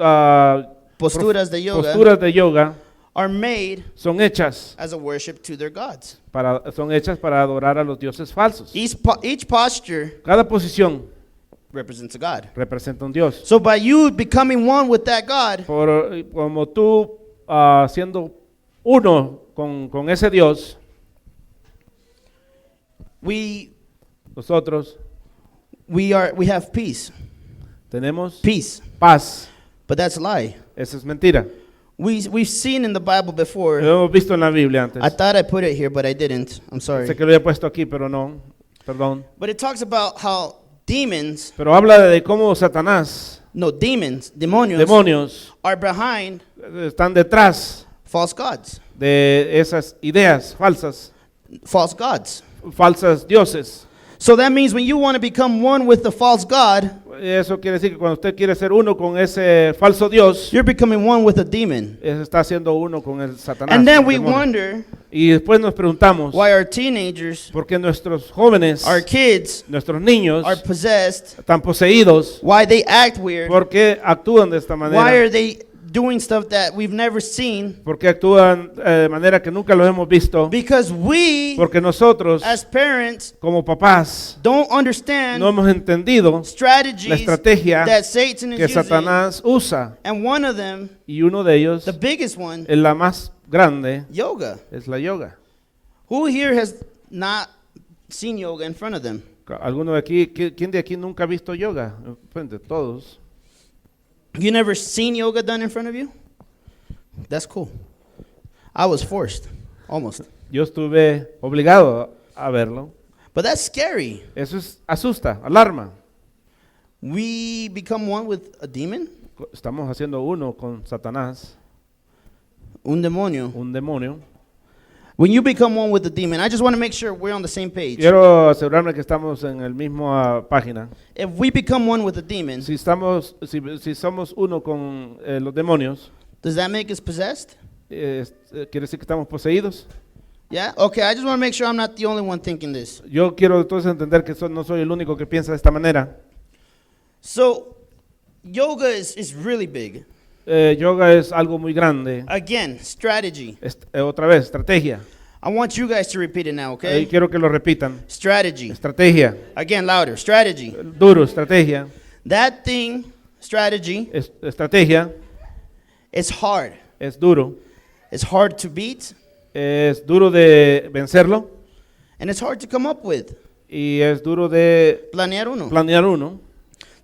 posturas de yoga, posturas de yoga are made son hechas as a worship to their gods. para adorar a los dioses falsos. Each posture Cada posición represents a god. representa un dios. So by you becoming one with that god, Como tú siendo uno con ese dios, nosotros we have peace. tenemos Peace. paz. But that's a lie. Esa es mentira. We've seen in the Bible before. Lo hemos visto en la Biblia antes. I thought I put it here, but I didn't. I'm sorry. Sé que lo había puesto aquí, pero no. Perdón. But it talks about how demons, Pero habla de cómo Satanás, demonios, are behind están detrás false gods. de esas ideas falsas, falsas dioses. So that means when you want to become one with the false god, Eso quiere decir que cuando usted quiere ser uno con ese falso dios, you're becoming one with a demon. está siendo uno con el Satanás. And then el we demonio. wonder Y después nos preguntamos why our teenagers, por qué nuestros jóvenes, our kids, nuestros niños, are possessed, están poseídos, why they act weird, por qué actúan de esta why manera, are they doing stuff that we've never seen, por qué actúan de manera que nunca los hemos visto, because we, porque nosotros as parents, como papás don't understand no hemos entendido la strategies estrategia that Satan is que using. Satanás usa, And one of them, y uno de ellos, the biggest one, la más grande, yoga. es la yoga. Who here has not seen yoga in front of them? ¿Alguno de aquí, quién de aquí nunca ha visto yoga? Frente, todos. You never seen yoga done in front of you? That's cool. I was forced, almost. Yo estuve obligado a verlo. But that's scary. Eso asusta, alarma. We become one with a demon, Estamos haciendo uno con Satanás, un demonio. un demonio. When you become one with a demon, I just want to make sure we're on the same page. Quiero asegurarme que estamos en el mismo página. If we become one with a demon, Si somos uno con los demonios, does that make us possessed? quiere decir que estamos poseídos. Yeah? Okay, I just want to make sure I'm not the only one thinking this. Yo quiero entonces entender que no soy el único que piensa de esta manera. So, yoga is really big. Yoga es algo muy grande. Again, strategy. Otra vez, estrategia. I want you guys to repeat it now, okay? Quiero que lo repitan. Strategy. Estrategia. Again, louder. Strategy. Duro, estrategia. That thing, strategy, Estrategia it's hard. es duro. It's hard to beat, Es duro de vencerlo and it's hard to come up with. y es duro de Planear uno. planear uno.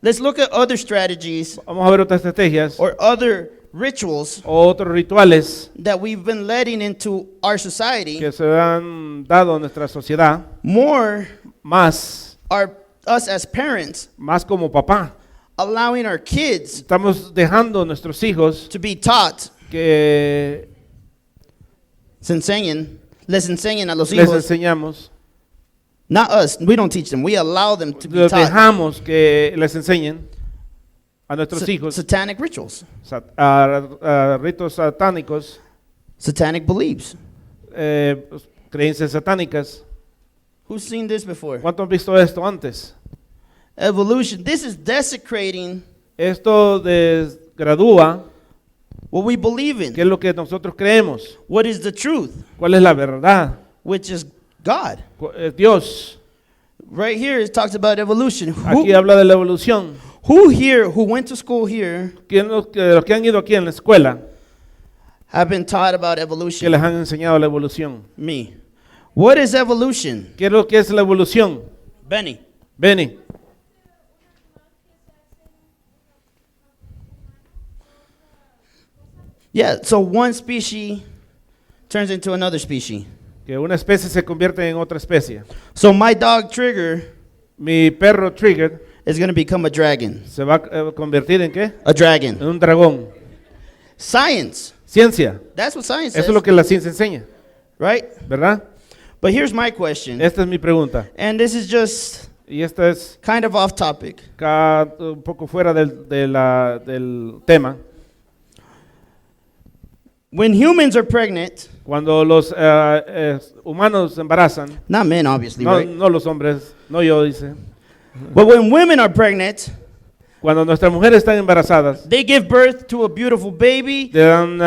let's look at other strategies Vamos a ver otras estrategias or other rituals o otros rituales that we've been letting into our society que se han dado en nuestra sociedad, more más us as parents más como papá. allowing our kids Estamos dejando a nuestros hijos to be taught, que les enseñan a los les hijos, enseñamos, not us, we don't teach them, we allow them to be los taught dejamos que les enseñen a nuestros hijos satanic rituals, a ritos satánicos, satanic beliefs. creencias satánicas. Who's seen this before? ¿Cuánto han visto esto antes? Evolution. This is desecrating Esto desgradúa what we believe qué in, es lo que nosotros creemos, what is the truth, cuál es la verdad, which is God. Dios. Right here it talks about evolution. Aquí habla de la evolución. Who here, who went to school here, Los que han ido aquí en la escuela, have been taught about que evolution? les han enseñado la evolución. Me. What is evolution? ¿Qué es lo que es la evolución? Benny. Benny. Yeah, so one species turns into another species. Que una especie se convierte en otra especie. So my dog Trigger Mi perro Trigger is going to become a dragon. se va a convertir en ¿qué? A dragon. En un dragón. Science. Ciencia. That's what science Eso says, es lo que la ciencia enseña, right? ¿verdad? But here's my question. Esta es mi pregunta. And this is just Y esta es kind of off topic. un poco fuera del tema. When humans are pregnant, Cuando los humanos se embarazan, not men obviously, no, right? no los hombres, no yo, dice. But when women are pregnant, Cuando nuestras mujeres están embarazadas, they give birth to a beautiful baby. le dan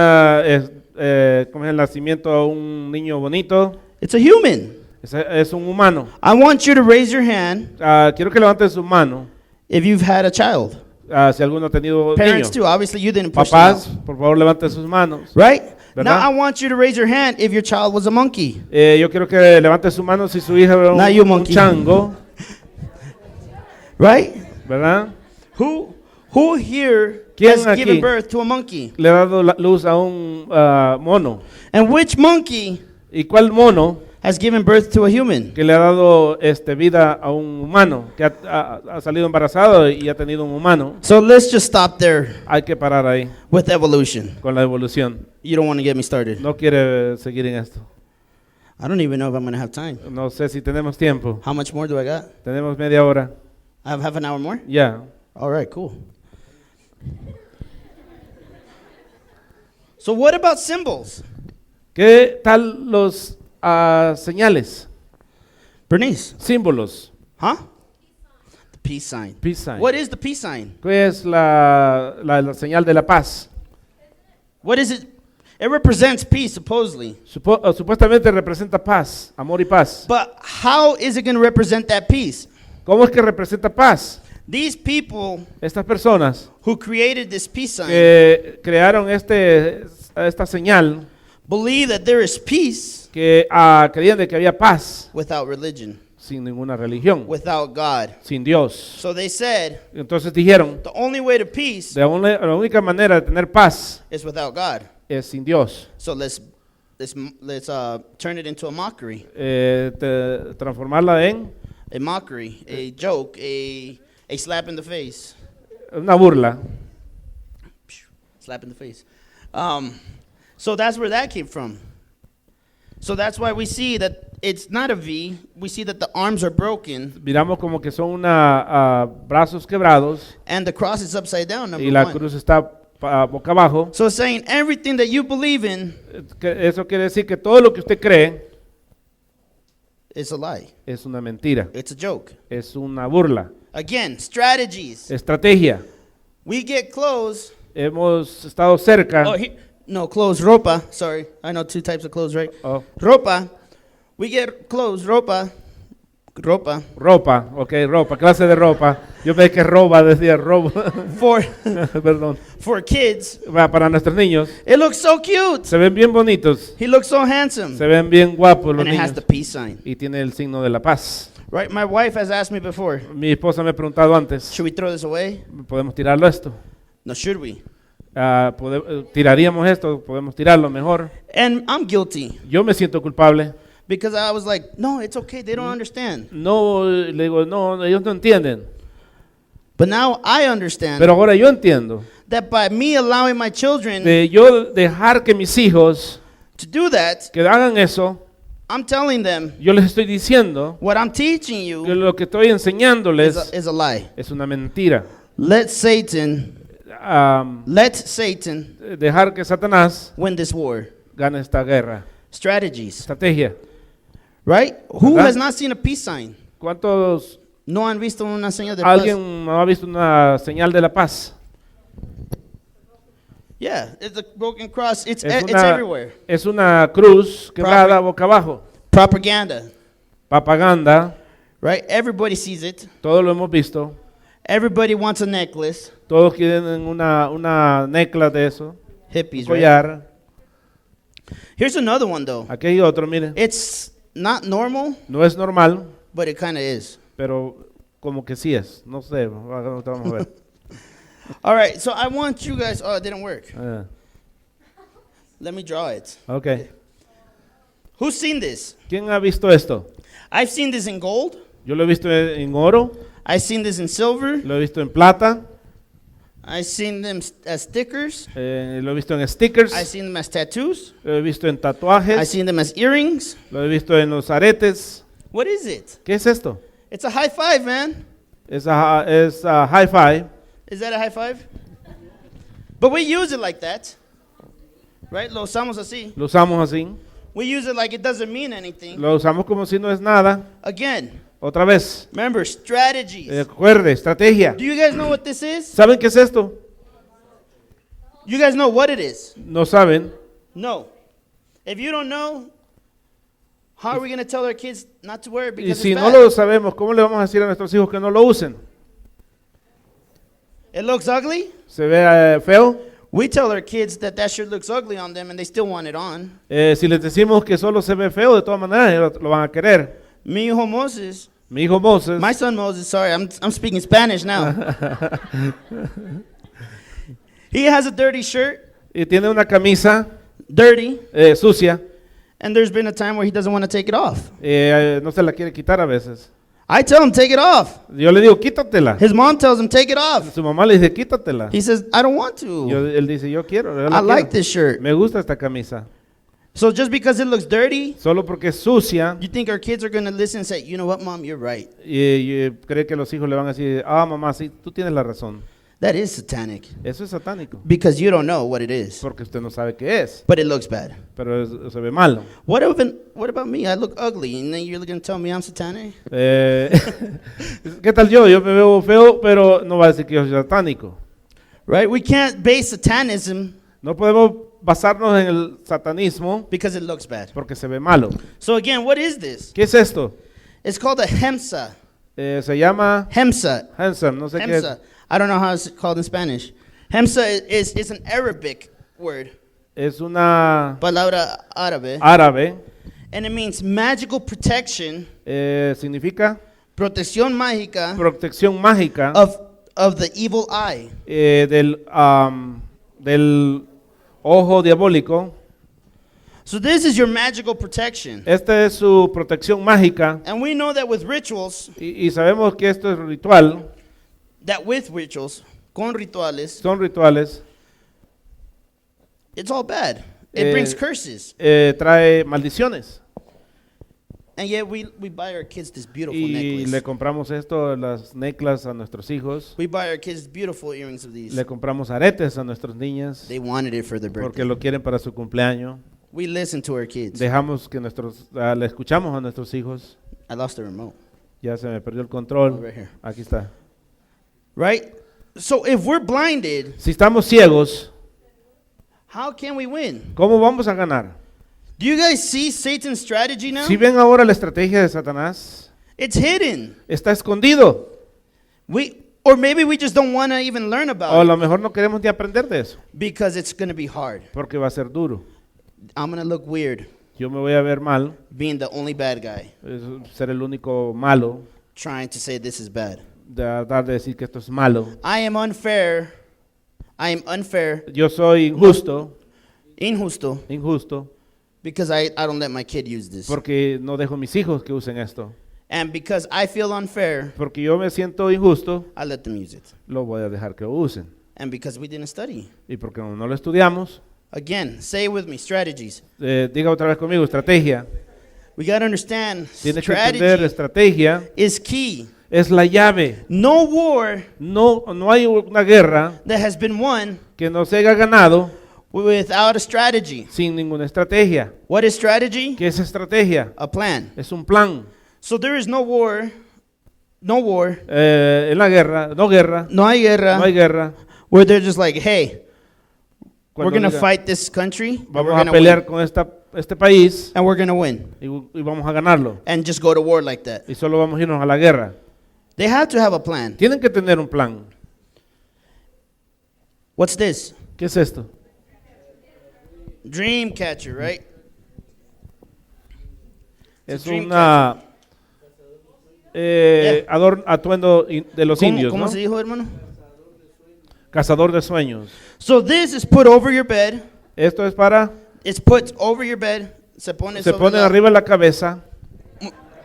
como es el nacimiento a un niño bonito. It's a human. Es un humano. I want you to raise your hand Quiero que levanten su mano if you've had a child. si alguno ha tenido Parents niño. too. Obviously, you didn't push them Papás, out, por favor, levanten sus manos. right? ¿Verdad? Now I want you to raise your hand if your child was a monkey. Yo quiero que levante su mano si su hija era Not you, un monkey. chango, Right? ¿verdad? Who here ¿Quién has aquí given birth to a monkey? le ha dado luz a un mono? And which monkey ¿Y cuál mono has given birth to a human? que le ha dado vida a un humano, que ha salido embarazado y ha tenido un humano? So let's just stop there Hay que parar ahí with evolution. con la evolución. You don't want to get me started. No quiere seguir en esto. I don't even know if I'm going to have time. No sé si tenemos tiempo. How much more do I got? Tenemos media hora. I have half an hour more? Ya. All right, cool. So what about symbols? ¿Qué tal los señales? Bernice, Símbolos. huh? The peace sign. Peace sign. What is the peace sign? ¿Qué es la señal de la paz? What is it? It represents peace, supposedly. Supuestamente representa paz, amor y paz. But how is it going to represent that peace? ¿Cómo es que representa paz? These people Estas personas who created this peace sign que crearon esta señal, believe that there is peace que creían de que había paz without religion, sin ninguna religión, without God. sin Dios. So they said Entonces dijeron, the only way to peace la única manera de tener paz is without God. es sin Dios. So let's turn it into a mockery, Transformarla en a mockery, a joke, a slap in the face, una burla. slap in the face. So that's where that came from. So that's why we see that it's not a V. We see that the arms are broken Miramos como que son brazos quebrados and the cross is upside down. y Number la one. cruz está boca abajo. So it's saying everything that you believe in Eso quiere decir que todo lo que usted cree is a lie. es una mentira, It's a joke. es una burla. Again, strategies. Estrategia. We get clothes. Hemos estado cerca. No, clothes, ropa. Sorry, I know two types of clothes, right? Oh, Ropa. We get clothes, ropa. ropa, ok, ropa, clase de ropa. Yo pensé que roba, decía robo. Perdón. For kids. Para nuestros niños. It looks so cute. Se ven bien bonitos. He looks so handsome. Se ven bien guapos los And it has niños. the peace sign. Y tiene el signo de la paz. Right? My wife has asked me before, Mi esposa me ha preguntado antes, should we throw this away? ¿podemos tirarlo esto? No, should we? ¿Tiraríamos esto? ¿Podemos tirarlo mejor? And I'm guilty Yo me siento culpable. because I was like, no, it's okay. They don't understand. No, le digo, no, ellos no entienden. But now I understand Pero ahora yo entiendo. that by me allowing my children De yo dejar que mis hijos to do that, que hagan eso, I'm telling them yo les estoy diciendo what I'm teaching que you lo que estoy enseñándoles is a lie. es una mentira. Let Satan Dejar que Satanás win this war. gane esta guerra. Strategies, Estrategia. right? Who ¿Verdad? has not seen a peace sign? ¿Cuántos, No han visto una señal de paz. alguien no ha visto una señal de la paz? Yeah, it's a broken cross. It's Es it's una, everywhere. es una cruz quebrada boca abajo. Propaganda, Propaganda, right? Everybody sees it. todo lo hemos visto. Everybody wants a necklace. Todos quieren una necla de eso, Hippies, un right? collar. Here's another one though. Aquí hay otro, miren. It's not normal, No es normal, but it kind of is. pero como que sí es. No sé, vamos a ver. All right, so I want you guys. Oh, it didn't work. Let me draw it. Ok. Who's seen this? ¿Quién ha visto esto? I've seen this in gold. Yo lo he visto en oro, I've seen this in silver. lo he visto en plata, I've seen them as stickers. lo he visto en stickers, I've seen them as tattoos. lo he visto en I've tatuajes, seen them as earrings. lo he visto en los aretes. What is it? ¿Qué es esto? It's a high five, man. Es a high five. Is that a high five? But we use it like that. Right? Lo usamos así. Lo usamos así. We use it like it doesn't mean anything. Lo usamos como si no es nada. Again, Otra vez. remember, strategies. Recuerde, estrategia. Do you guys know what this is? ¿Saben qué es esto? You guys know what it is? No saben. No. If you don't know, how are we going to tell our kids not to wear it Y because si it's no bad? lo sabemos, ¿cómo le vamos a decir a nuestros hijos que no lo usen? It looks ugly. ¿Se ve feo? We tell our kids that that shirt looks ugly on them and they still want it on. Si les decimos que solo se ve feo, de todas maneras ellos lo van a querer. Mi hijo Moses, Mi hijo Moses, my son Moses, sorry, I'm speaking Spanish now. He has a dirty shirt, y tiene una camisa dirty, sucia, and there's been a time where he doesn't want to take it off. no se la quiere quitar a veces. I tell him, take it off. Yo le digo, quítatela. His mom tells him, take it off. Su mamá le dice, quítatela. He says, I don't want to. Él dice, yo quiero. Yo la I like quiero. this shirt. Me gusta esta camisa. So just because it looks dirty, Solo porque es sucia, you think our kids are going to listen and say, you know what, Mom, you're right. y cree que los hijos le van a decir, mamá, sí, tú tienes la razón. That is satanic Eso es satánico. because you don't know what it is, Porque usted no sabe qué es, but it looks bad. pero se ve malo. What about me? I look ugly, and then you're going to tell me I'm satanic? ¿Qué tal yo? Yo me veo feo, pero no va a decir que yo soy satánico. Right? We can't base satanism No podemos basarnos en el satanismo because it looks bad. porque se ve malo. So again, what is this? ¿Qué es esto? It's called a hemsa. Se llama Hemsa. handsome, no sé qué es. Hemsa. I don't know how it's called in Spanish. Hemsa is an Arabic word, Es una palabra árabe, árabe. and it means magical protection, Significa protección mágica protección mágica of the evil eye. del ojo diabólico. So this is your magical protection. Esta es su protección mágica. And we know that with rituals, Y sabemos que esto es ritual. con rituales, Son rituales. it's all bad. It brings curses. Trae maldiciones. And yet we buy our kids this beautiful Y necklace. le compramos esto, las neclas a nuestros hijos. We buy our kids beautiful earrings of these. Le compramos aretes a nuestras niñas. They wanted it for their Porque birthday. lo quieren para su cumpleaños. We listen to our kids. Dejamos que le escuchamos a nuestros hijos. I lost the remote. Ya se me perdió el control. Right here. Aquí está. Right? So if we're blinded, Si estamos ciegos, how can we win? ¿cómo vamos a ganar? Do you guys see Satan's strategy now? Si ven ahora la estrategia de Satanás, It's hidden. está escondido. Or maybe we just don't want to even learn O a about lo it mejor no queremos ni aprender de eso, because it's going to be hard. porque va a ser duro. I'm going to look weird. Yo me voy a ver mal, being the only bad guy, ser el único malo, trying to say this is bad. de tratar de decir que esto es malo. I am unfair. I am unfair, Yo soy injusto, injusto, because I don't let my kid use this. porque no dejo a mis hijos que usen esto. And because I feel unfair, Porque yo me siento injusto, I let them use it. lo voy a dejar que lo usen. And because we didn't study. Y porque no lo estudiamos, Again, say it with me, strategies. diga otra vez conmigo, estrategia. We got to understand, Tienes que entender, strategy estrategia is key. es la llave. No war No hay una guerra that has been won que no se haya ganado without a strategy. sin ninguna estrategia. What is strategy? ¿Qué es estrategia? A plan. Es un plan. So there is no war, En la guerra, no hay guerra, no hay guerra. where they're just like, hey, we're Cuando going to diga, fight this country, and we're vamos a going to pelear win, con este país and we're going to win, y vamos a ganarlo. and just go to war like that. Y solo vamos a irnos a la guerra. They have to have a plan. Tienen que tener un plan. What's this? ¿Qué es esto? Dream catcher, right? Es dream una atuendo de los indios, ¿Cómo ¿no? se dijo, hermano? Cazador de sueños. So this is put over your bed. Esto es para, It's put over your bed. Se pone se sobre pone la, arriba de la cabeza,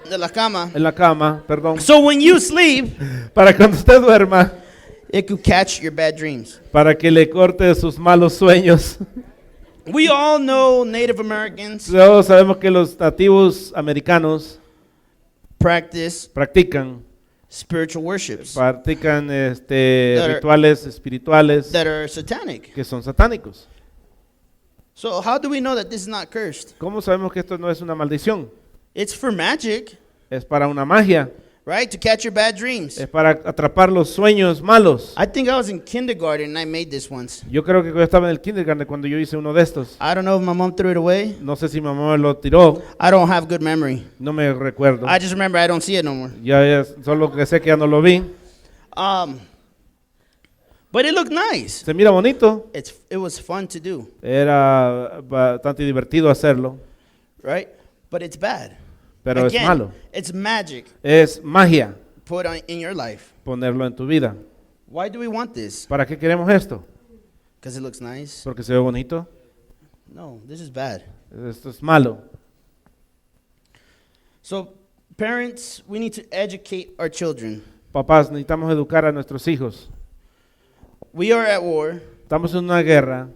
de la cama. en la cama, perdón, So when you sleep, para cuando usted duerma, it could catch your bad dreams. para que le corte sus malos sueños. We all know Native Americans Todos sabemos que los nativos americanos practice practican worships are rituales espirituales that are satanic. que son satánicos. So how do we know that this is not cursed? ¿Cómo sabemos que esto no es una maldición? It's for magic, Es para una magia, right? To catch your bad dreams. es para atrapar los sueños malos. I think I was in kindergarten and I made this once. Yo creo que yo estaba en el kindergarten cuando yo hice uno de estos. I don't know if my mom threw it away. No sé si mi mamá me lo tiró, I don't have good memory. no me recuerdo. I just remember I don't see it no more. Solo que sé que ya no lo vi. But it looked nice. Se mira bonito. It was fun to do, Era bastante divertido hacerlo, right? But it's bad. pero es malo. It's magic Es magia put in your life. ponerlo en tu vida. Why do we want this? ¿Para qué queremos esto? Because it looks nice? ¿Porque se ve bonito? No, this is bad. Esto es malo. So, parents, we need to educate our children. Papás, necesitamos educar a nuestros hijos. We are at war, Estamos en una guerra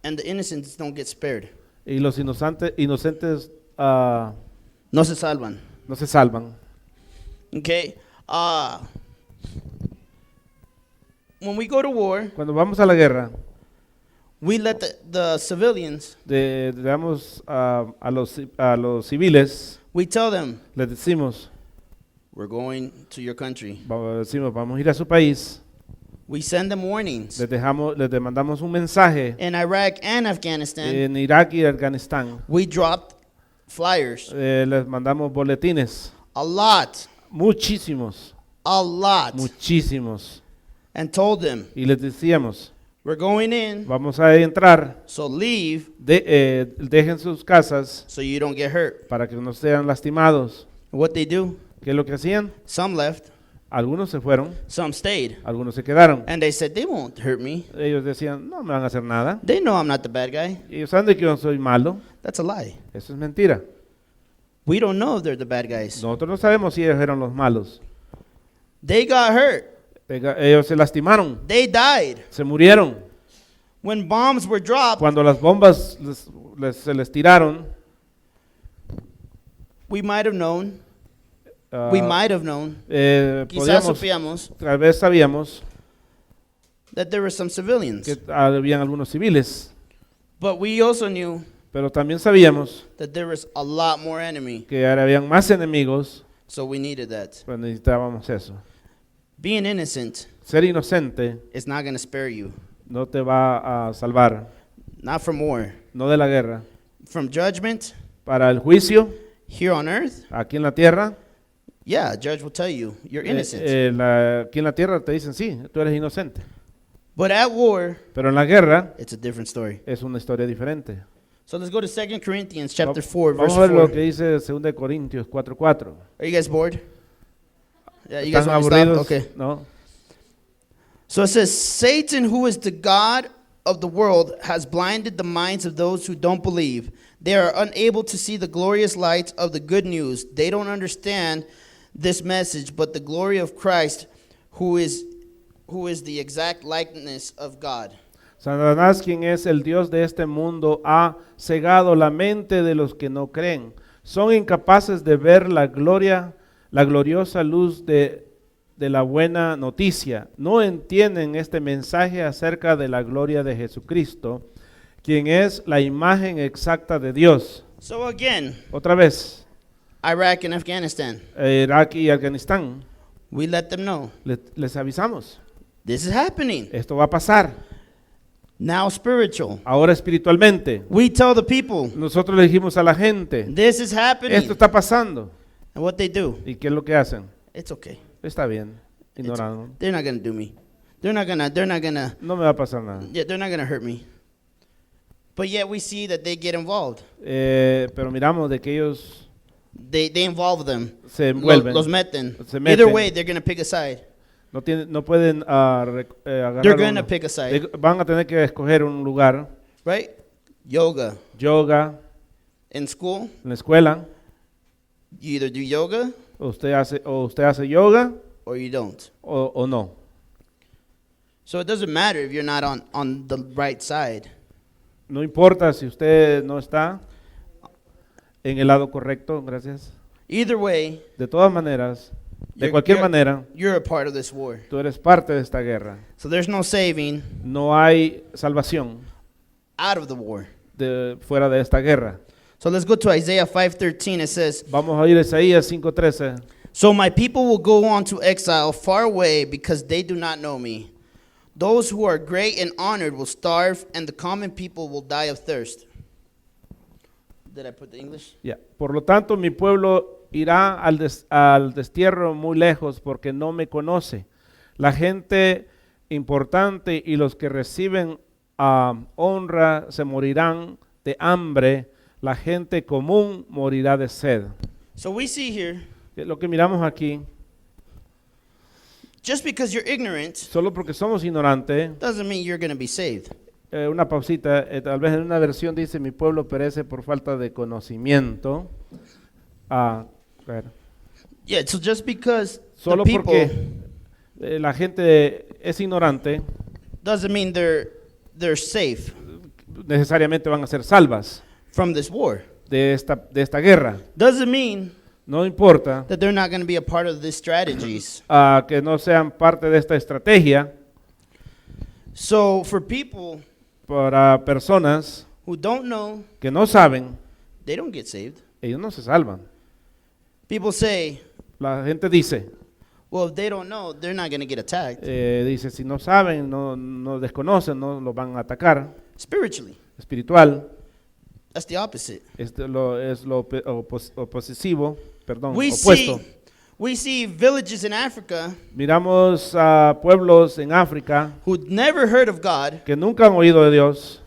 and the innocents don't get spared. y los inocentes No se salvan. no se salvan. Okay? When we go to war, Cuando vamos a la guerra, we let the civilians, le damos a los civiles, we tell them, les decimos, we're going to your country. vamos a ir a su país, We send them warnings. les demandamos un mensaje. In Iraq and Afghanistan, En Irak y Afganistán we dropped flyers. les mandamos boletines, A lot. muchísimos, And told them, y les decíamos, we're going in, vamos a entrar, so leave dejen sus casas so you don't get hurt. para que no sean lastimados. What they do? ¿Qué es lo que hacían? Some left, Algunos se fueron, some stayed. algunos se quedaron. And they said, they won't hurt me. Ellos decían, no me van a hacer nada. They know I'm not the bad guy. Ellos saben de que yo no soy malo. That's a lie. Eso es mentira. We don't know if they're the bad guys. Nosotros no sabemos si ellos eran los malos. They got hurt. Ellos se lastimaron, They died. se murieron. When bombs were dropped, Cuando las bombas se les tiraron, we might have known. ah, Quizás podíamos, supíamos tal vez sabíamos that there were some civilians. que habían algunos civiles, But we also knew pero también sabíamos that there was a lot more enemy. que ahora habían más enemigos, So we needed that. pues necesitábamos eso. Being innocent Ser inocente is not going to spare you. no te va a salvar, Not from war. no de la guerra. From judgment Para el juicio, here on earth, aquí en la tierra, yeah, a judge will tell you you're innocent. aquí en la tierra te dicen, sí, tú eres inocente. But at war, Pero en la guerra it's a different story. es una historia diferente. So let's go to 2 Corinthians chapter 4, verse Vamos a ver lo 4. que dice 2 Corintios 4:4. Are you guys bored? Yeah, you guys ¿Están want to stop? aburridos? Okay. No. So it says, Satan, who is the God of the world, has blinded the minds of those who don't believe. They are unable to see the glorious light of the good news. They don't understand this message, but the glory of Christ, who is the exact likeness of God. Satanás, quien es el Dios de este mundo, ha cegado la mente de los que no creen. Son incapaces de ver la gloriosa luz de la buena noticia. No entienden este mensaje acerca de la gloria de Jesucristo, quien es la imagen exacta de Dios. So again, Otra vez, Iraq and Afghanistan, Irak y Afganistán, we let them know les avisamos, this is happening. esto va a pasar. Now spiritual. Ahora espiritualmente, We tell the people, nosotros le dijimos a la gente, this is happening. esto está pasando. And what they do, ¿Y qué es lo que hacen? it's okay. Está bien, ignorando. They're not going to do me. They're not going to, No me va a pasar nada. yeah, they're not going to hurt me. But yet we see that they get involved. Pero miramos de que ellos They involve them. se envuelven. Los meten. Se Either meten. way, they're going to pick a side. No pueden They're agarrar going to uno. pick a side. Van a tener que escoger un lugar. Right? Yoga. Yoga, In school, en la escuela, you either do yoga usted hace yoga or you don't. o no. So it doesn't matter if you're not on the right side. No importa si usted no está en el lado correcto, gracias. Either way, De todas maneras, de You're- cualquier you're- manera, you're a part of this war. tú eres parte de esta guerra. So there's no saving No hay salvación out of the war. fuera de esta guerra. So let's go to Isaiah 5:13. It says, Vamos a ir a Isaías 5:13. "So my people will go on to exile far away because they do not know me. Those who are great and honored will starve, and the common people will die of thirst." Did I put the English? Ya. Por lo tanto, mi pueblo irá al destierro muy lejos porque no me conoce. La gente importante y los que reciben honra se morirán de hambre. La gente común morirá de sed. So we see here, Lo que miramos aquí, just because you're ignorant solo porque somos ignorantes, doesn't mean you're going to be saved. una pausita, tal vez en una versión dice mi pueblo perece por falta de conocimiento. Claro. Yeah, so just because Solo the people porque la gente es ignorante, doesn't mean they're safe necesariamente van a ser salvas from this war. de esta guerra. Doesn't mean No importa that they're not going to be a part of these strategies. que no sean parte de esta estrategia. So for people Para personas who don't know, que no saben, they don't get saved. ellos no se salvan. People say, La gente dice, well, if they don't know, they're not going to get attacked. dice, si no saben, no desconocen, no los van a atacar. Spiritually, Espiritual, that's the opposite. es lo opositivo, perdón, We opuesto. see villages in Africa Miramos a pueblos en África who'd never heard of God, que nunca han oído de Dios,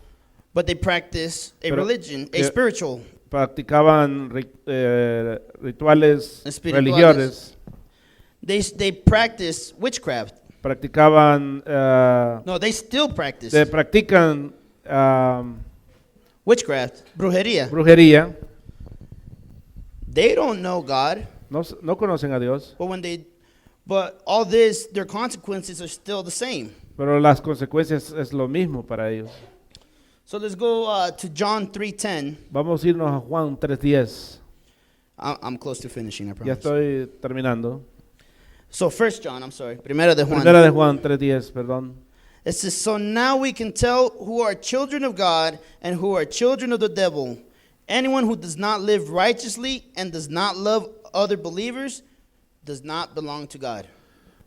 but they practice a Pero religion, a que- spiritual. practicaban rituales Espirituales. religiosos, They practice witchcraft. practicaban, No, they still practice practican witchcraft, brujería. brujería, They don't know God, no conocen a Dios, but all this, their consequences are still the same. pero las consecuencias es lo mismo para ellos. So let's go to John 3:10. Vamos a irnos a Juan 3:10. I'm close to finishing, I Ya promise. estoy terminando. So First John, I'm sorry. Primera de Juan. Primera de Juan 3:10, perdón. It says, so now we can tell who are children of God and who are children of the devil. Anyone who does not live righteously and does not love other believers does not belong to God.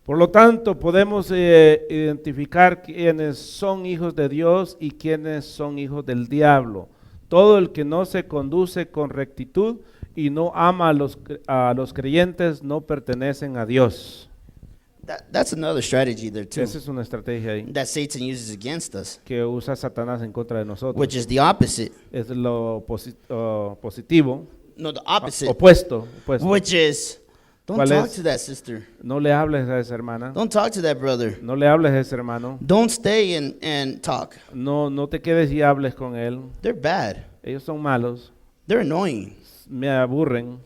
Por lo tanto, podemos identificar quiénes son hijos de Dios y quiénes son hijos del diablo. Todo el que no se conduce con rectitud y no ama a los creyentes no pertenecen a Dios. That's another strategy there too Esa es una estrategia ahí that Satan uses against us, que usa Satanás en contra de nosotros. which is the opposite. Es lo positivo, No, the opposite, opuesto. which is don't ¿Cuál talk es? to that sister. No le hables a esa hermana, Don't talk to that brother. no le hables a ese hermano, Don't stay and talk. no te quedes y hables con él. They're bad. Ellos son malos, They're annoying. me aburren,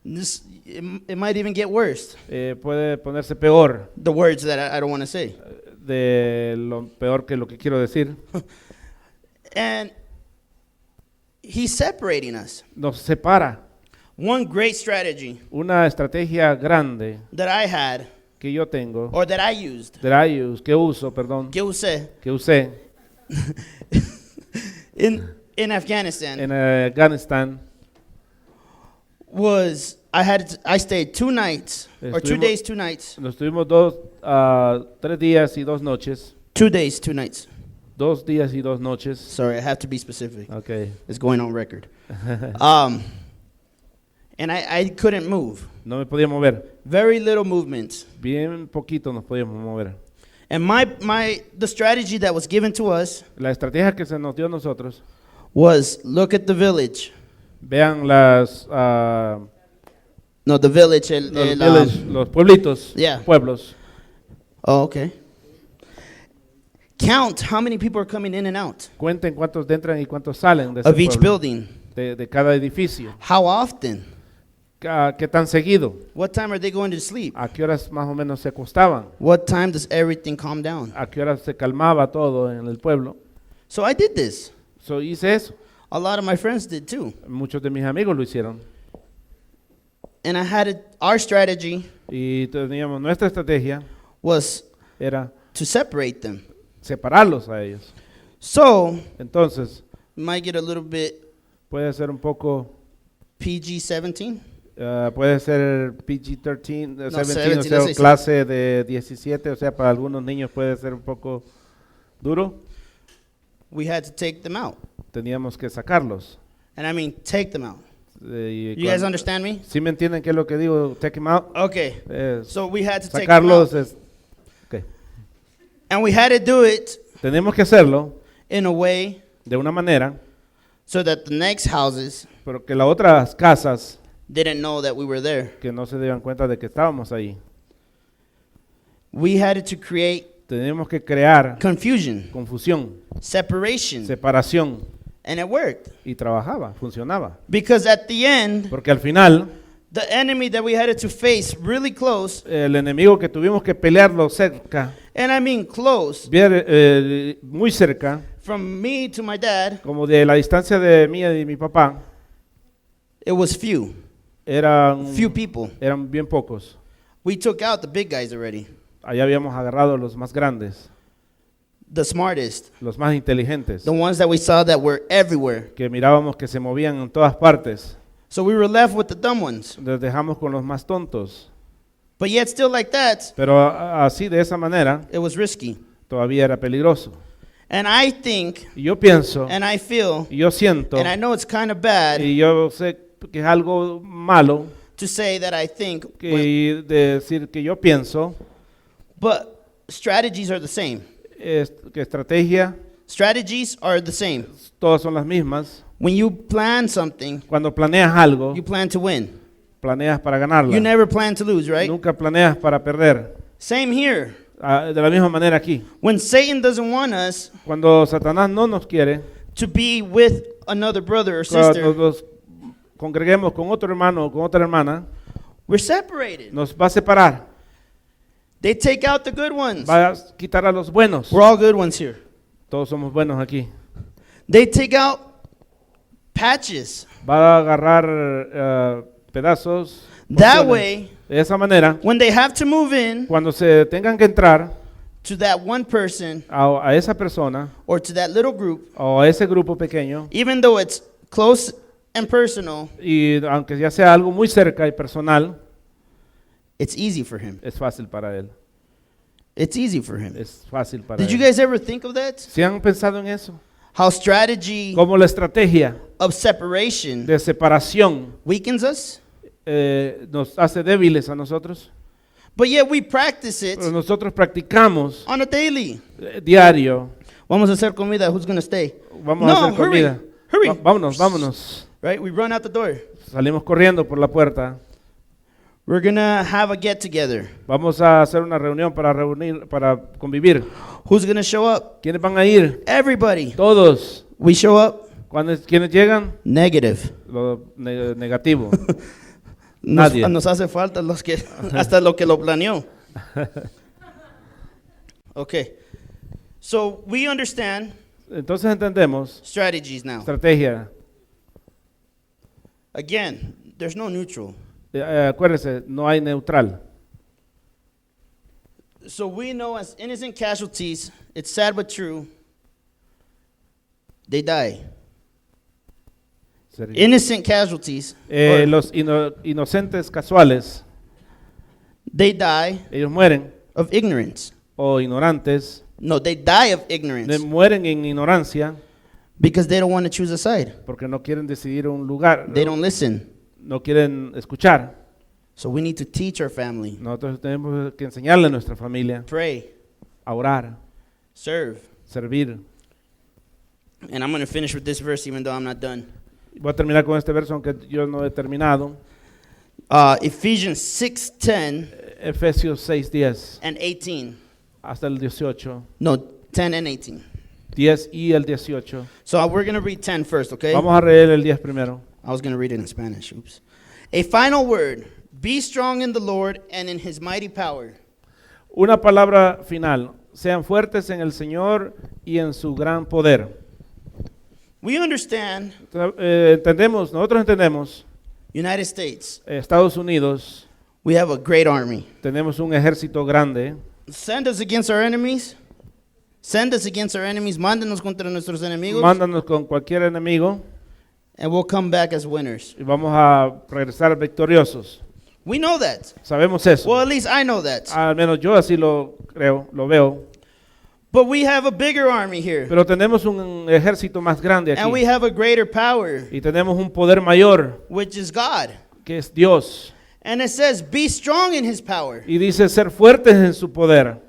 It might even get worse. puede ponerse peor The words that I don't want to say. de lo peor que lo que quiero decir. And he's separating us. Nos separa. One great strategy Una estrategia grande that I had que yo tengo, or that I used, que uso, perdón, que usé, que usé in Afghanistan en Afganistán, was I stayed 2 nights or 2 Estuvimos- days, 2 nights, nos tuvimos 3 días y 2 noches, 2 days, 2 nights. 2 días y 2 noches. Sorry, I have to be specific. Okay. It's going on record. And I couldn't move. No me podía mover. Very little movement. Bien poquito nos podíamos mover. And the strategy that was given to us La estrategia que se nos dio a nosotros, was look at the village. vean las No, the village. los pueblitos, Yeah. pueblos. Oh, okay. Count how many people are coming in and out Cuenten cuántos entran y cuántos salen de ese of each pueblo, building. de cada edificio. How often? ¿Qué tan seguido? What time are they going to sleep? ¿A qué horas más o menos se acostaban? What time does everything calm down? ¿A qué horas se calmaba todo en el pueblo? So I did this. So hice eso. A lot of my friends did too. Muchos de mis amigos lo hicieron. And our strategy Y teníamos nuestra estrategia, was era to separate them. separarlos a ellos. So, Entonces, it might get a little bit puede ser un poco, PG-17. puede ser PG-13, 17, o 17, sea, no sé, clase de 17, o sea, para algunos niños puede ser un poco duro. We had to take them out. Teníamos que sacarlos. And I mean, take them out. Y You guys understand me? ¿Sí me entienden qué es lo que digo? Take them out. Okay. Es So we had to take them sacarlos. out. Ok. And we had to do it Tenemos que hacerlo in a way de una manera, so that the next houses pero que las otras casas didn't know that we were there. que no se dieran cuenta de que estábamos ahí. We had to create Tenemos que crear confusion, confusión, separation, separación, and it worked. y trabajaba, funcionaba. Because at the end, Porque al final, the enemy that we had to face really close, el enemigo que tuvimos que pelearlo cerca, and I mean close, muy cerca, from me to my dad, como de la distancia de mí y de mi papá, it was few eran people. bien pocos. We took out the big guys already, Allá habíamos agarrado los más grandes, the smartest, los más inteligentes, the ones that we saw that were everywhere. que mirábamos que se movían en todas partes. So we were left with the dumb ones. Les dejamos con los más tontos. But yet still like that, Pero así, de esa manera, it was risky. todavía era peligroso. And I think, Y yo pienso, and I feel, y yo siento, and I know it's kind of bad y yo sé que es algo malo to say that I think, que decir que yo pienso, but strategies are the same. que estrategia, Strategies are the same. todas son las mismas. When you plan something, Cuando planeas algo, you plan to win. planeas para ganarla. You never plan to lose, right? Nunca planeas para perder. Same here. De la misma manera aquí. When Satan doesn't want us Cuando Satanás no nos quiere, to be with another brother or cuando sister, nos congreguemos con otro hermano o con otra hermana, we're separated. nos va a separar. They take out the good ones. Va a quitar a los buenos. We're all good ones here. Todos somos buenos aquí. They take out patches. Va a agarrar pedazos. That porciones. way, De esa manera, when they have to move in cuando se tengan que entrar to that one person a esa persona or to that little group, o a ese grupo pequeño, even though it's close and personal, y aunque ya sea algo muy cerca y personal, it's easy for him. es fácil para él. It's easy for him. Es fácil para Did you él. guys ever think of that? ¿Se han pensado en eso? How strategy Como la estrategia of separation de separación weakens us, nos hace débiles a nosotros, But yet we practice it Pero nosotros practicamos on a daily. diario. Vamos a hacer comida. Who's going to stay? Vamos a hacer comida. Hurry. Vámonos. Right? We run out the door. Salimos corriendo por la puerta. We're going to have a get together. Vamos a hacer una reunión para convivir. Who's going to show up? ¿Quiénes van a ir? Everybody. Todos. We show up. ¿Quiénes llegan? Negative. Lo negativo. Nos, Nadie. nos hace falta los que hasta lo que lo planeó. Okay. So we understand Entonces entendemos strategies now. estrategia. Again, there's no neutral. Acuérdense, no hay neutral. So we know as innocent casualties, it's sad but true, they die. Innocent casualties, or Los inocentes casuales, they die ellos mueren, of ignorance. o ignorantes, No, they die of ignorance mueren en ignorancia because they don't want to choose a side. porque no quieren decidir un lugar, They don't listen. no quieren escuchar. So we need to teach our family, Nosotros tenemos que enseñarle a nuestra familia pray, a orar, serve. servir. And I'm going to finish with this verse even though I'm not done. Voy a terminar con este verso aunque yo no he terminado. Ephesians 6:10 Efesios 6:10 and 18. hasta el 18. No, 10 and 18. 10 y el 18. So we're going to read 10 first, okay? Vamos a leer el 10 primero. I was going to read it in Spanish. Oops. A final word. Be strong in the Lord and in his mighty power. Una palabra final. Sean fuertes en el Señor y en su gran poder. We understand Nosotros entendemos, United States. Estados Unidos, We have a great army. tenemos un ejército grande. Send us against our enemies. Send us against our enemies. Mándanos contra nuestros enemigos. Mándanos con cualquier enemigo And we'll come back as winners. y vamos a regresar victoriosos. We know that. Sabemos eso. Well, at least I know that. Al menos yo así lo creo, lo veo. But we have a bigger army here. Pero tenemos un ejército más grande And we aquí. have a greater power, Y tenemos un poder mayor, which is God. que es Dios. And it says, be strong in his power. Y dice ser fuertes en su poder.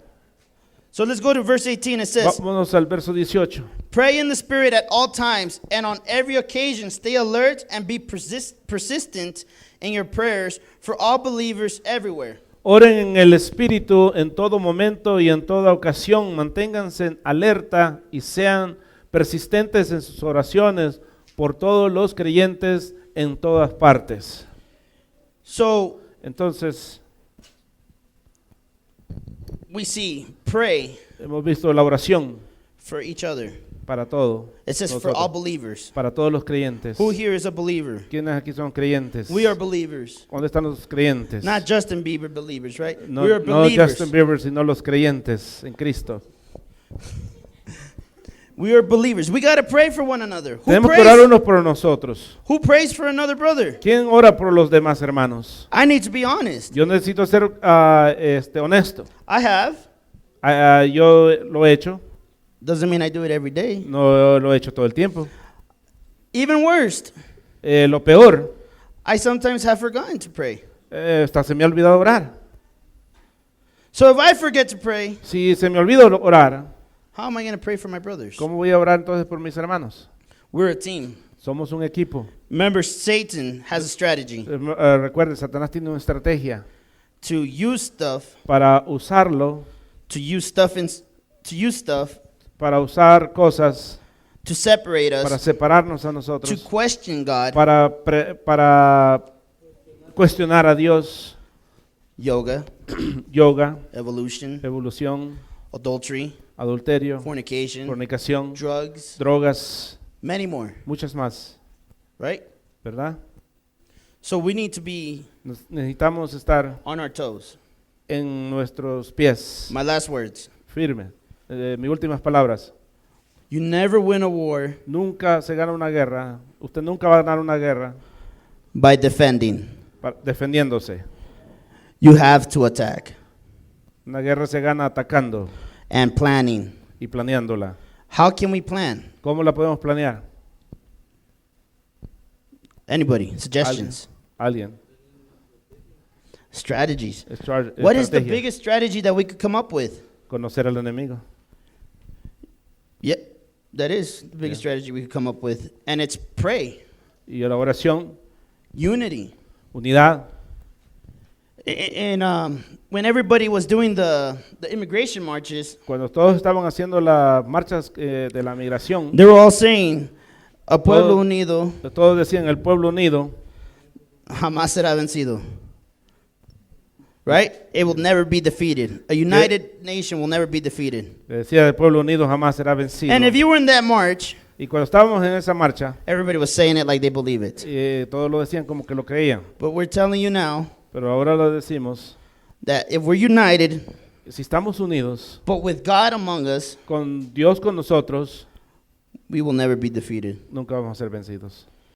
So let's go to verse 18. It says, Vámonos al verso 18. pray in the Spirit at all times, and on every occasion stay alert and be persistent in your prayers for all believers everywhere. Oren en el Espíritu en todo momento y en toda ocasión. Manténganse alerta y sean persistentes en sus oraciones por todos los creyentes en todas partes. So Entonces, we see, pray hemos visto la oración for each other. para todo. It says for all believers. Para todos los creyentes. Who here is a believer? ¿Quiénes aquí son creyentes? We are believers. ¿Dónde están los creyentes? Not Justin Bieber believers, right? No, We are no believers. Justin Bieber, sino los creyentes en Cristo. We are believers. We got to pray for one another. Tenemos que orar unos por nosotros. Who prays for another brother? ¿Quién ora por los demás hermanos? I need to be honest. Yo necesito ser honesto. I have. Yo lo he hecho, Doesn't mean I do it every day. no lo he hecho todo el tiempo. Even worse, Lo peor, I sometimes have forgotten to pray. hasta se me ha olvidado orar. So if I forget to pray, Si se me olvida orar, how am I going to pray for my brothers? ¿cómo voy a orar entonces por mis hermanos? We're a team. Somos un equipo. Remember, Satan has a strategy Recuerden, Satanás tiene una estrategia to use stuff, para usarlo, para usar cosas, to separate para us, separarnos a to nosotros, question God. para cuestionar a Dios, Yoga, yoga, evolution, evolución, adultery, adulterio, fornication, fornicación, drugs, drogas, many more, muchas más, right? ¿verdad? So we need to be Necesitamos estar on our toes. en nuestros pies, My last words. firmes. Mis últimas palabras. You never win a war Nunca se gana una guerra. Usted nunca va a ganar una guerra by defending. defendiéndose. You have to attack Una guerra se gana atacando and planning. y planeándola. How can we plan? ¿Cómo la podemos planear? Anybody? Suggestions? Alguien. Strategies. What is the Estrategia. biggest strategy that we could come up with? Conocer al enemigo. Yeah, that is the biggest strategy we could come up with. And it's pray, Y la oración, unity. unidad. And when everybody was doing the immigration marches, Cuando todos estaban haciendo las marchas de la migración, they were all saying, a pueblo Todos- unido todos decían el pueblo unido jamás será vencido. Right? It will never be defeated. A united nation will never be defeated. decía el pueblo unido jamás será vencido. And if you were in that march, Y cuando estábamos en esa marcha, everybody was saying it like they believe it. todos lo decían como que lo creían. But we're telling you now Pero ahora lo decimos, that if we're united, si estamos unidos but with God among us, con Dios con nosotros, we will never be defeated. nunca vamos a ser vencidos.